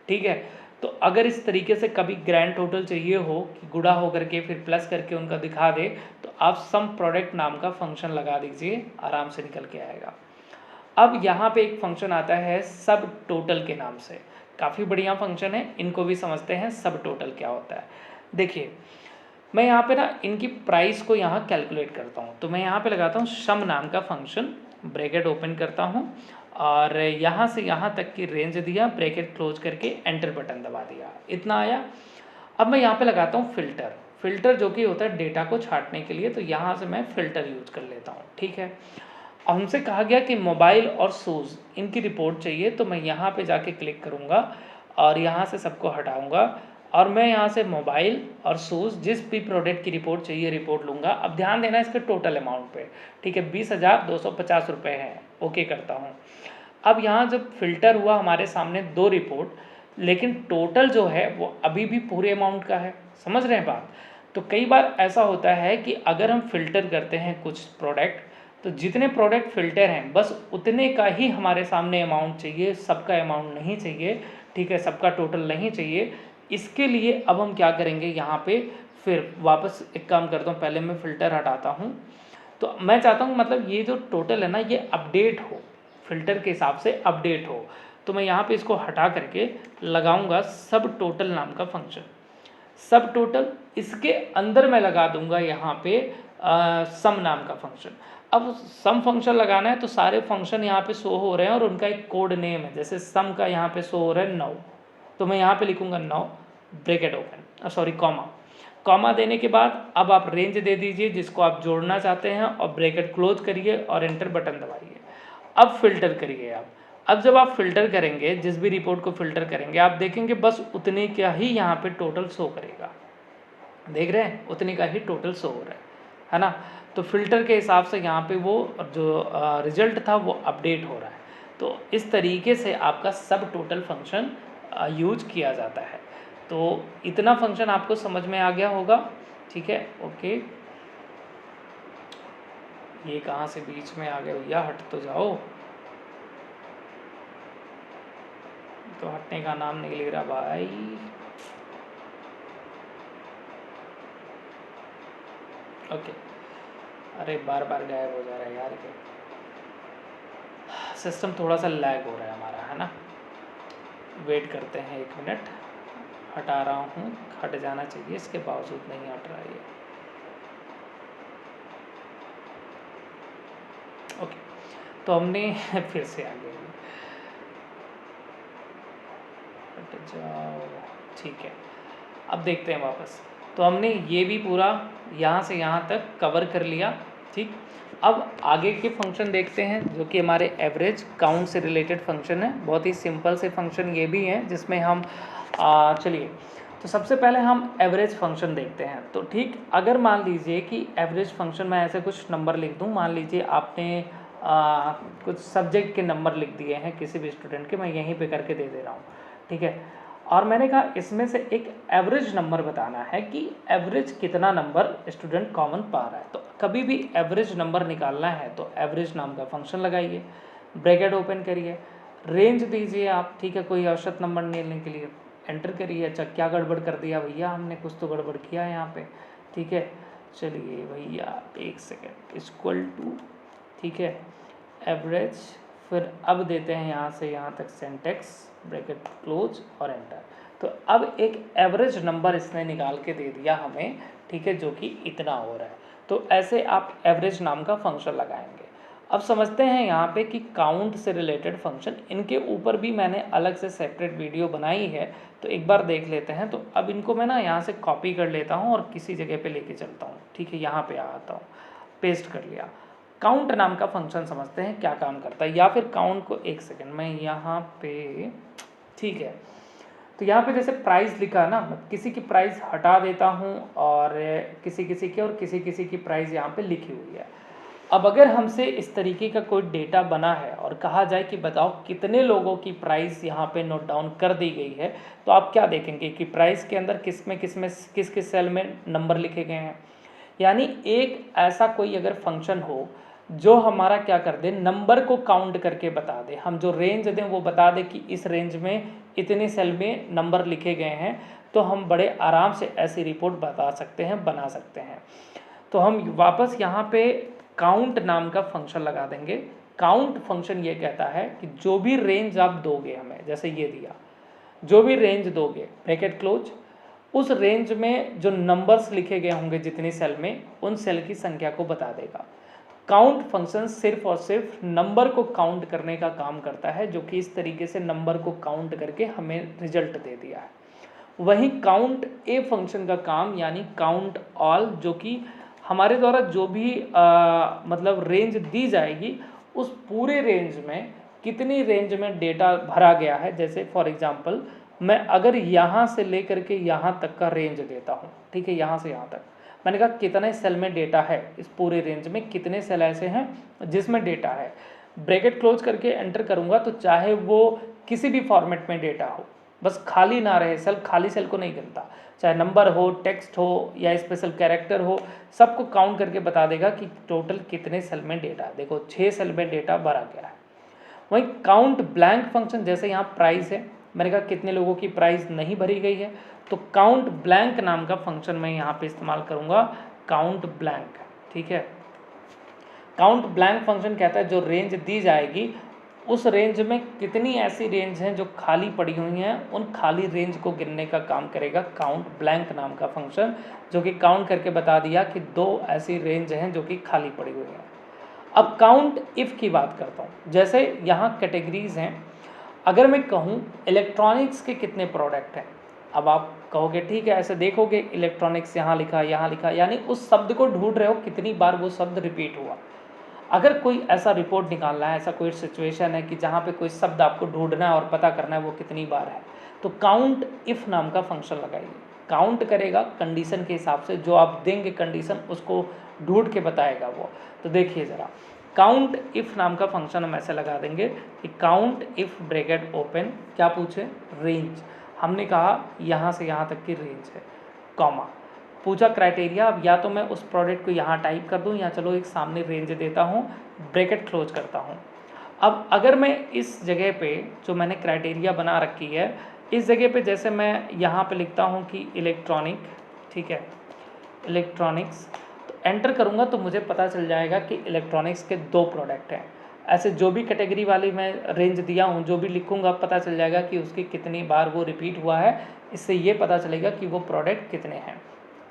ठीक है। तो अगर इस तरीके से कभी ग्रैंड टोटल चाहिए हो कि गुणा हो करके फिर प्लस करके उनका दिखा दे, तो आप सम प्रोडक्ट नाम का फंक्शन लगा दीजिए, आराम से निकल के आएगा। अब यहाँ पे एक फंक्शन आता है सब टोटल के नाम से, काफ़ी बढ़िया फंक्शन है, इनको भी समझते हैं सब टोटल क्या होता है। देखिए मैं यहाँ पे ना इनकी प्राइस को यहाँ कैलकुलेट करता हूँ, तो मैं यहाँ पे लगाता हूँ सम नाम का फंक्शन, ब्रैकेट ओपन करता हूँ और यहाँ से यहाँ तक की रेंज दिया, ब्रैकेट क्लोज करके एंटर बटन दबा दिया, इतना आया। अब मैं यहाँ पे लगाता हूँ फ़िल्टर, फ़िल्टर जो कि होता है डेटा को छांटने के लिए, तो यहाँ से मैं फ़िल्टर यूज कर लेता हूँ, ठीक है। अब हमसे कहा गया कि मोबाइल और शूज़ इनकी रिपोर्ट चाहिए, तो मैं यहाँ पे जाके क्लिक करूँगा और यहाँ से सबको हटाऊँगा और मैं यहाँ से मोबाइल और शूज़ जिस भी प्रोडक्ट की रिपोर्ट चाहिए रिपोर्ट लूँगा। अब ध्यान देना इसके टोटल अमाउंट पे, ठीक है, 20,250 रुपये है। ओके करता हूँ। अब यहाँ जब फ़िल्टर हुआ हमारे सामने 2 रिपोर्ट, लेकिन टोटल जो है वो अभी भी पूरे अमाउंट का है। समझ रहे हैं बात? तो कई बार ऐसा होता है कि अगर हम फ़िल्टर करते हैं कुछ प्रोडक्ट, तो जितने प्रोडक्ट फ़िल्टर हैं बस उतने का ही हमारे सामने अमाउंट चाहिए, सबका अमाउंट नहीं चाहिए, ठीक है, सबका टोटल नहीं चाहिए। इसके लिए अब हम क्या करेंगे, यहाँ पे फिर वापस एक काम करता हूँ, पहले मैं फ़िल्टर हटाता हूँ। तो मैं चाहता हूँ मतलब ये जो टोटल है ना ये अपडेट हो, फ़िल्टर के हिसाब से अपडेट हो। तो मैं यहाँ पे इसको हटा करके लगाऊंगा सब टोटल नाम का फंक्शन। सब टोटल, इसके अंदर मैं लगा दूंगा यहाँ पे सम नाम का फंक्शन। अब सम फंक्शन लगाना है तो सारे फंक्शन यहाँ पे शो हो रहे हैं और उनका एक कोड नेम है। जैसे सम का यहाँ पे शो हो रहा है 9, तो मैं यहाँ पे लिखूँगा 9 bracket open, sorry comma. Comma देने के बाद अब आप रेंज दे दीजिए जिसको आप जोड़ना चाहते हैं और ब्रैकेट क्लोज करिए और एंटर बटन दबाइए। अब फिल्टर करिए आप। अब जब आप फिल्टर करेंगे, जिस भी रिपोर्ट को फिल्टर करेंगे, आप देखेंगे बस उतने का ही यहाँ पे टोटल शो करेगा। देख रहे हैं, उतने का ही टोटल शो हो रहा है ना। तो फिल्टर के हिसाब से यहाँ पे वो जो रिजल्ट था वो अपडेट हो रहा है। तो इस तरीके से आपका सब टोटल फंक्शन यूज किया जाता है। तो इतना फंक्शन आपको समझ में आ गया होगा, ठीक है। ओके, ये कहाँ से बीच में आ गए भैया, हट तो जाओ। तो हटने का नाम नहीं ले रहा भाई। ओके, अरे बार बार गायब हो जा रहा है यार, के सिस्टम थोड़ा सा लैग हो रहा है हमारा, है ना। वेट करते हैं 1 मिनट, हटा रहा हूँ, हट जाना चाहिए, इसके बावजूद नहीं हट रहा है ये। ओके, तो हमने फिर से आ गया, हट जाओ, ठीक है। अब देखते हैं वापस। तो हमने ये भी पूरा यहाँ से यहाँ तक कवर कर लिया, ठीक। अब आगे के फंक्शन देखते हैं जो कि हमारे एवरेज काउंट से रिलेटेड फंक्शन है। बहुत ही सिंपल से फंक्शन ये भी हैं जिसमें हम चलिए, तो सबसे पहले हम एवरेज फंक्शन देखते हैं। तो ठीक, अगर मान लीजिए कि एवरेज फंक्शन में ऐसे कुछ नंबर लिख दूँ, मान लीजिए आपने कुछ सब्जेक्ट के नंबर लिख दिए हैं किसी भी स्टूडेंट के, मैं यहीं पे करके दे दे रहा हूँ, ठीक है। और मैंने कहा इसमें से एक एवरेज नंबर बताना है कि एवरेज कितना नंबर स्टूडेंट कॉमन पा रहा है। तो कभी भी एवरेज नंबर निकालना है तो एवरेज नाम का फंक्शन लगाइए, ब्रैकेट ओपन करिए, रेंज दीजिए आप, ठीक है, कोई औसत नंबर लेने के लिए एंटर करिए। अच्छा, क्या गड़बड़ कर दिया भैया, हमने कुछ तो गड़बड़ किया है यहाँ पे, ठीक है। चलिए भैया 1 सेकेंड, इक्वल टू, ठीक है, एवरेज, फिर अब देते हैं यहाँ से यहाँ तक सिंटैक्स, ब्रैकेट क्लोज और एंटर। तो अब एक एवरेज नंबर इसने निकाल के दे दिया हमें, ठीक है, जो कि इतना हो रहा है। तो ऐसे आप एवरेज नाम का फंक्शन लगाएंगे। अब समझते हैं यहाँ पे कि काउंट से रिलेटेड फंक्शन, इनके ऊपर भी मैंने अलग से सेपरेट वीडियो बनाई है, तो एक बार देख लेते हैं। तो अब इनको मैं ना यहाँ से कॉपी कर लेता हूँ और किसी जगह पे लेके चलता हूँ, ठीक है, यहाँ पे आता हूँ, पेस्ट कर लिया। काउंट नाम का फंक्शन समझते हैं क्या काम करता है, या फिर काउंट को 1 सेकेंड मैं यहाँ पे, ठीक है। तो यहाँ पे जैसे प्राइस लिखा ना, मैं किसी की प्राइस हटा देता हूँ और किसी किसी की, और किसी किसी की प्राइस यहाँ पे लिखी हुई है। अब अगर हमसे इस तरीके का कोई डेटा बना है और कहा जाए कि बताओ कितने लोगों की प्राइस यहाँ पे नोट डाउन कर दी गई है, तो आप क्या देखेंगे कि प्राइस के अंदर किस किस सेल में नंबर लिखे गए हैं। यानी एक ऐसा कोई अगर फंक्शन हो जो हमारा क्या कर दे, नंबर को काउंट करके बता दे, हम जो रेंज दें वो बता दे कि इस रेंज में इतने सेल में नंबर लिखे गए हैं, तो हम बड़े आराम से ऐसी रिपोर्ट बता सकते हैं, बना सकते हैं। तो हम वापस यहाँ पे काउंट नाम का फंक्शन लगा देंगे। काउंट फंक्शन ये कहता है कि जो भी रेंज आप दोगे हमें, जैसे ये दिया, जो भी रेंज दोगे, ब्रैकेट क्लोज, उस रेंज में जो नंबर्स लिखे गए होंगे जितनी सेल में, उन सेल की संख्या को बता देगा। काउंट फंक्शन सिर्फ और सिर्फ नंबर को काउंट करने का काम करता है, जो कि इस तरीके से नंबर को काउंट करके हमें रिजल्ट दे दिया है। वहीं काउंट ए फंक्शन का काम, यानी काउंट ऑल, जो कि हमारे द्वारा जो भी मतलब रेंज दी जाएगी, उस पूरे रेंज में कितनी रेंज में डेटा भरा गया है। जैसे फॉर एग्जांपल मैं अगर यहाँ से लेकर के यहाँ तक का रेंज देता हूँ, ठीक है, यहाँ से यहाँ तक, मैंने कहा कितने सेल में डेटा है, इस पूरे रेंज में कितने सेल ऐसे हैं जिसमें डेटा है, ब्रैकेट क्लोज करके एंटर करूँगा तो चाहे वो किसी भी फॉर्मेट में डेटा हो, बस खाली ना रहे सेल, खाली सेल को नहीं गिनता, चाहे नंबर हो, टेक्स्ट हो या स्पेशल कैरेक्टर हो, सबको काउंट करके बता देगा कि टोटल कितने सेल में डेटा है। देखो 6 सेल में डेटा भरा गया है। वहीं काउंट ब्लैंक फंक्शन, जैसे यहाँ प्राइस है, मैंने कहा कितने लोगों की प्राइस नहीं भरी गई है, तो काउंट ब्लैंक नाम का फंक्शन मैं यहाँ पे इस्तेमाल करूँगा, काउंट ब्लैंक, ठीक है। काउंट ब्लैंक फंक्शन कहता है जो रेंज दी जाएगी उस रेंज में कितनी ऐसी रेंज हैं जो खाली पड़ी हुई हैं, उन खाली रेंज को गिनने का काम करेगा काउंट ब्लैंक नाम का फंक्शन, जो कि काउंट करके बता दिया कि 2 ऐसी रेंज हैं जो कि खाली पड़ी हुई हैं। अब काउंट इफ़ की बात करता हूँ, जैसे यहाँ कैटेगरीज हैं, अगर मैं कहूँ इलेक्ट्रॉनिक्स के कितने प्रोडक्ट हैं, अब आप कहोगे ठीक है, ऐसे देखोगे इलेक्ट्रॉनिक्स यहाँ लिखा, यानी उस शब्द को ढूंढ रहे हो कितनी बार वो शब्द रिपीट हुआ। अगर कोई ऐसा रिपोर्ट निकालना है, ऐसा कोई सिचुएशन है कि जहाँ पे कोई शब्द आपको ढूंढना है और पता करना है वो कितनी बार है, तो काउंट इफ़ नाम का फंक्शन लगाइए। काउंट करेगा कंडीशन के हिसाब से, जो आप देंगे कंडीशन उसको ढूंढ के बताएगा वो। तो देखिए ज़रा, काउंट इफ़ नाम का फंक्शन हम ऐसे लगा देंगे कि काउंट इफ़ ब्रैकेट ओपन, क्या पूछे, रेंज, हमने कहा यहाँ से यहाँ तक की रेंज है, कॉमा, पूछा क्राइटेरिया। अब या तो मैं उस प्रोडक्ट को यहाँ टाइप कर दूँ या चलो एक सामने रेंज देता हूँ, ब्रैकेट क्लोज करता हूँ। अब अगर मैं इस जगह पे जो मैंने क्राइटेरिया बना रखी है, इस जगह पे जैसे मैं यहाँ पे लिखता हूँ कि इलेक्ट्रॉनिक, ठीक है, इलेक्ट्रॉनिक्स, तो एंटर करूँगा तो मुझे पता चल जाएगा कि इलेक्ट्रॉनिक्स के 2 प्रोडक्ट हैं। ऐसे जो भी कैटेगरी वाली मैं रेंज दिया हूँ, जो भी लिखूँगा पता चल जाएगा कि उसकी कितनी बार वो रिपीट हुआ है, इससे ये पता चलेगा कि वो प्रोडक्ट कितने हैं।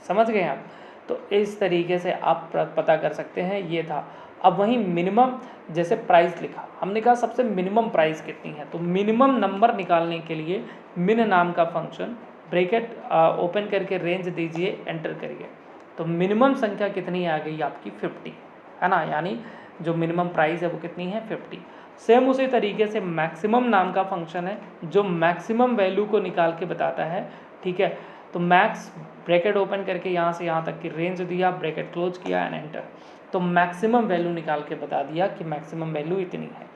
समझ गए आप? तो इस तरीके से आप पता कर सकते हैं, ये था। अब वहीं मिनिमम, जैसे प्राइस लिखा, हमने कहा सबसे मिनिमम प्राइस कितनी है, तो मिनिमम नंबर निकालने के लिए मिन नाम का फंक्शन, ब्रैकेट ओपन करके रेंज दीजिए, एंटर करिए, तो मिनिमम संख्या कितनी आ गई आपकी, 50, है ना, यानी जो मिनिमम प्राइस है वो कितनी है, 50। सेम उसी तरीके से मैक्सिमम नाम का फंक्शन है जो मैक्सिमम वैल्यू को निकाल के बताता है, ठीक है। तो मैक्स, ब्रैकेट ओपन करके यहाँ से यहाँ तक की रेंज दिया, ब्रैकेट क्लोज किया एंड एंटर, तो मैक्सिमम वैल्यू निकाल के बता दिया कि मैक्सिमम वैल्यू इतनी है।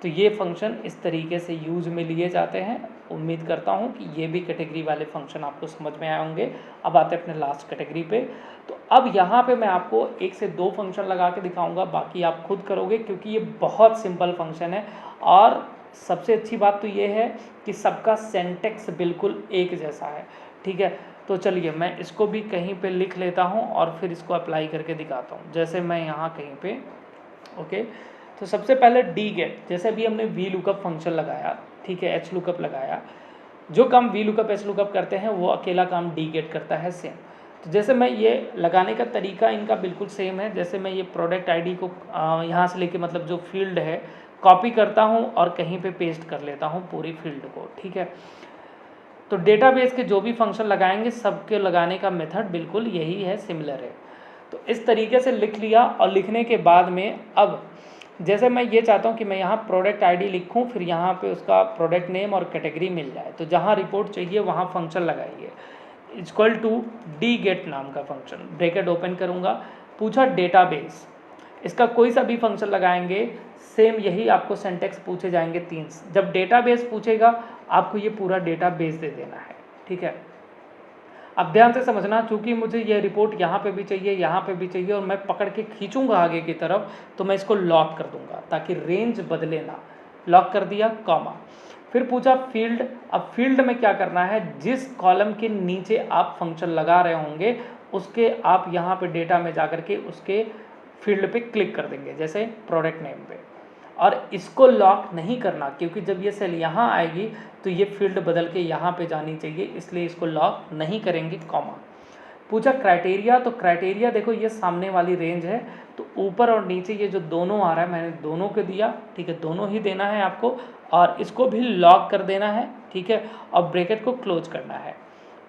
तो ये फंक्शन इस तरीके से यूज में लिए जाते हैं। उम्मीद करता हूँ कि ये भी कैटेगरी वाले फंक्शन आपको समझ में आए होंगे। अब आते हैं अपने लास्ट कैटेगरी पे। तो अब यहाँ पे मैं आपको 1 से 2 फंक्शन लगा के दिखाऊंगा, बाकी आप खुद करोगे क्योंकि ये बहुत सिंपल फंक्शन है। और सबसे अच्छी बात तो ये है कि सबका सिंटैक्स बिल्कुल एक जैसा है, ठीक है। तो चलिए मैं इसको भी कहीं पे लिख लेता हूँ और फिर इसको अप्लाई करके दिखाता हूँ। जैसे मैं यहाँ कहीं पे, ओके, तो सबसे पहले डी गेट, जैसे अभी हमने वी लुकअप फंक्शन लगाया, ठीक है, एच लुकअप लगाया, जो काम वी लुकअप एच लुकअप करते हैं वो अकेला काम डी गेट करता है सेम। तो जैसे मैं ये लगाने का तरीका इनका बिल्कुल सेम है। जैसे मैं ये प्रोडक्ट आईडी को यहाँ से लेके, मतलब जो फील्ड है, कॉपी करता हूँ और कहीं पे पेस्ट कर लेता हूँ पूरी फील्ड को, ठीक है। तो डेटाबेस के जो भी फंक्शन लगाएंगे सबके लगाने का मेथड बिल्कुल यही है, सिमिलर है। तो इस तरीके से लिख लिया और लिखने के बाद में अब जैसे मैं ये चाहता हूँ कि मैं यहाँ प्रोडक्ट आईडी लिखूँ, फिर यहाँ पे उसका प्रोडक्ट नेम और कैटेगरी मिल जाए, तो जहाँ रिपोर्ट चाहिए वहाँ फंक्शन लगाइए, इक्वल टू डी गेट नाम का फंक्शन, ब्रैकेट ओपन करूँगा, पूछा डेटाबेस, इसका कोई सा भी फंक्शन लगाएंगे सेम यही आपको सिंटैक्स पूछे जाएंगे 3। जब डेटाबेस पूछेगा आपको ये पूरा डेटाबेस दे देना है, ठीक है। अब ध्यान से समझना, चूंकि मुझे ये रिपोर्ट यहाँ पे भी चाहिए, यहाँ पे भी चाहिए, और मैं पकड़ के खींचूंगा आगे की तरफ, तो मैं इसको लॉक कर दूंगा ताकि रेंज बदले ना। लॉक कर दिया, कॉमा, फिर पूछा फील्ड। अब फील्ड में क्या करना है, जिस कॉलम के नीचे आप फंक्शन लगा रहे होंगे उसके आप यहाँ पे डेटा में जा के उसके फील्ड पे क्लिक कर देंगे, जैसे प्रोडक्ट नेम पे। और इसको लॉक नहीं करना, क्योंकि जब ये सेल यहाँ आएगी तो ये फील्ड बदल के यहाँ पे जानी चाहिए, इसलिए इसको लॉक नहीं करेंगे, कॉमा। पूछा क्राइटेरिया, तो क्राइटेरिया देखो ये सामने वाली रेंज है, तो ऊपर और नीचे ये जो दोनों आ रहा है मैंने दोनों को दिया, ठीक है, दोनों ही देना है आपको, और इसको भी लॉक कर देना है, ठीक है, और ब्रैकेट को क्लोज करना है,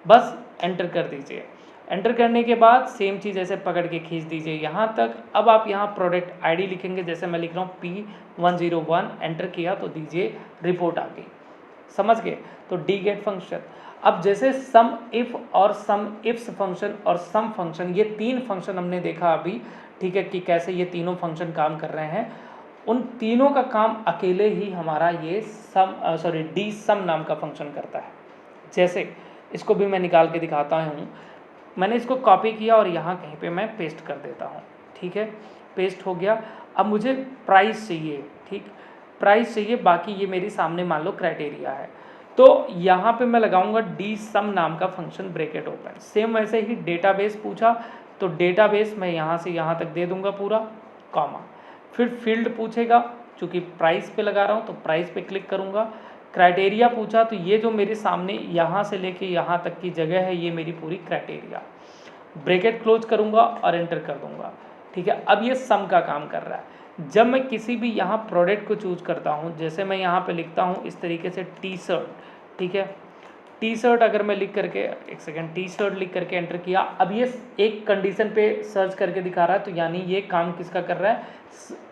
बस एंटर कर दीजिए। एंटर करने के बाद सेम चीज़ ऐसे पकड़ के खींच दीजिए यहाँ तक। अब आप यहाँ प्रोडक्ट आईडी लिखेंगे, जैसे मैं लिख रहा हूँ P101, एंटर किया तो दीजिए रिपोर्ट आ गई, समझ गए। तो डी गेट फंक्शन। अब जैसे सम इफ और सम इफ्स फंक्शन और सम फंक्शन, ये तीन फंक्शन हमने देखा अभी, ठीक है, कि कैसे ये तीनों फंक्शन काम कर रहे हैं। उन तीनों का काम अकेले ही हमारा ये डी सम नाम का फंक्शन करता है। जैसे इसको भी मैं निकाल के दिखाता हूँ। मैंने इसको कॉपी किया और यहाँ कहीं पे मैं पेस्ट कर देता हूँ, ठीक है, पेस्ट हो गया। अब मुझे प्राइस चाहिए, ठीक, प्राइस चाहिए, बाकी ये मेरी सामने मान लो क्राइटेरिया है। तो यहाँ पे मैं लगाऊंगा डी सम नाम का फंक्शन, ब्रैकेट ओपन। सेम वैसे ही डेटाबेस पूछा तो डेटाबेस मैं यहाँ से यहाँ तक दे दूंगा पूरा, कॉमा। फिर फील्ड पूछेगा, चूँकि प्राइस पे लगा रहा हूँ तो प्राइस पे क्लिक करूँगा। क्राइटेरिया पूछा तो ये जो मेरे सामने यहाँ से लेके यहाँ तक की जगह है ये मेरी पूरी क्राइटेरिया, ब्रैकेट क्लोज करूँगा और एंटर कर दूँगा, ठीक है। अब ये सम का काम कर रहा है। जब मैं किसी भी यहाँ प्रोडक्ट को चूज करता हूँ, जैसे मैं यहाँ पे लिखता हूँ इस तरीके से टी शर्ट, ठीक है, टी शर्ट अगर मैं लिख करके, एक सेकेंड, टी शर्ट लिख करके एंटर किया, अब ये एक कंडीशन पे सर्च करके दिखा रहा है, तो यानी ये काम किसका कर रहा है,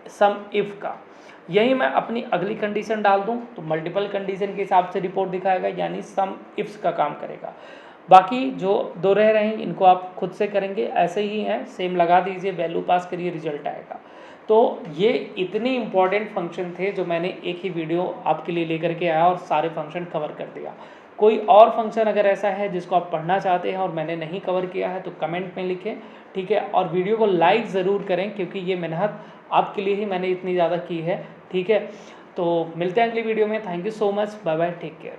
सम इफ का। यही मैं अपनी अगली कंडीशन डाल दूं तो मल्टीपल कंडीशन के हिसाब से रिपोर्ट दिखाएगा, यानी सम इफ्स का काम करेगा। बाकी जो दो रह रहे हैं इनको आप खुद से करेंगे, ऐसे ही हैं, सेम लगा दीजिए, वैल्यू पास करिए, रिजल्ट आएगा। तो ये इतने इंपॉर्टेंट फंक्शन थे जो मैंने एक ही वीडियो आपके लिए लेकर के आया और सारे फंक्शन कवर कर दिया। कोई और फंक्शन अगर ऐसा है जिसको आप पढ़ना चाहते हैं और मैंने नहीं कवर किया है तो कमेंट में लिखें, ठीक है। और वीडियो को लाइक ज़रूर करें क्योंकि ये मेहनत आपके लिए ही मैंने इतनी ज़्यादा की है, ठीक है। तो मिलते हैं अगली वीडियो में। Thank you so much, bye bye, take care.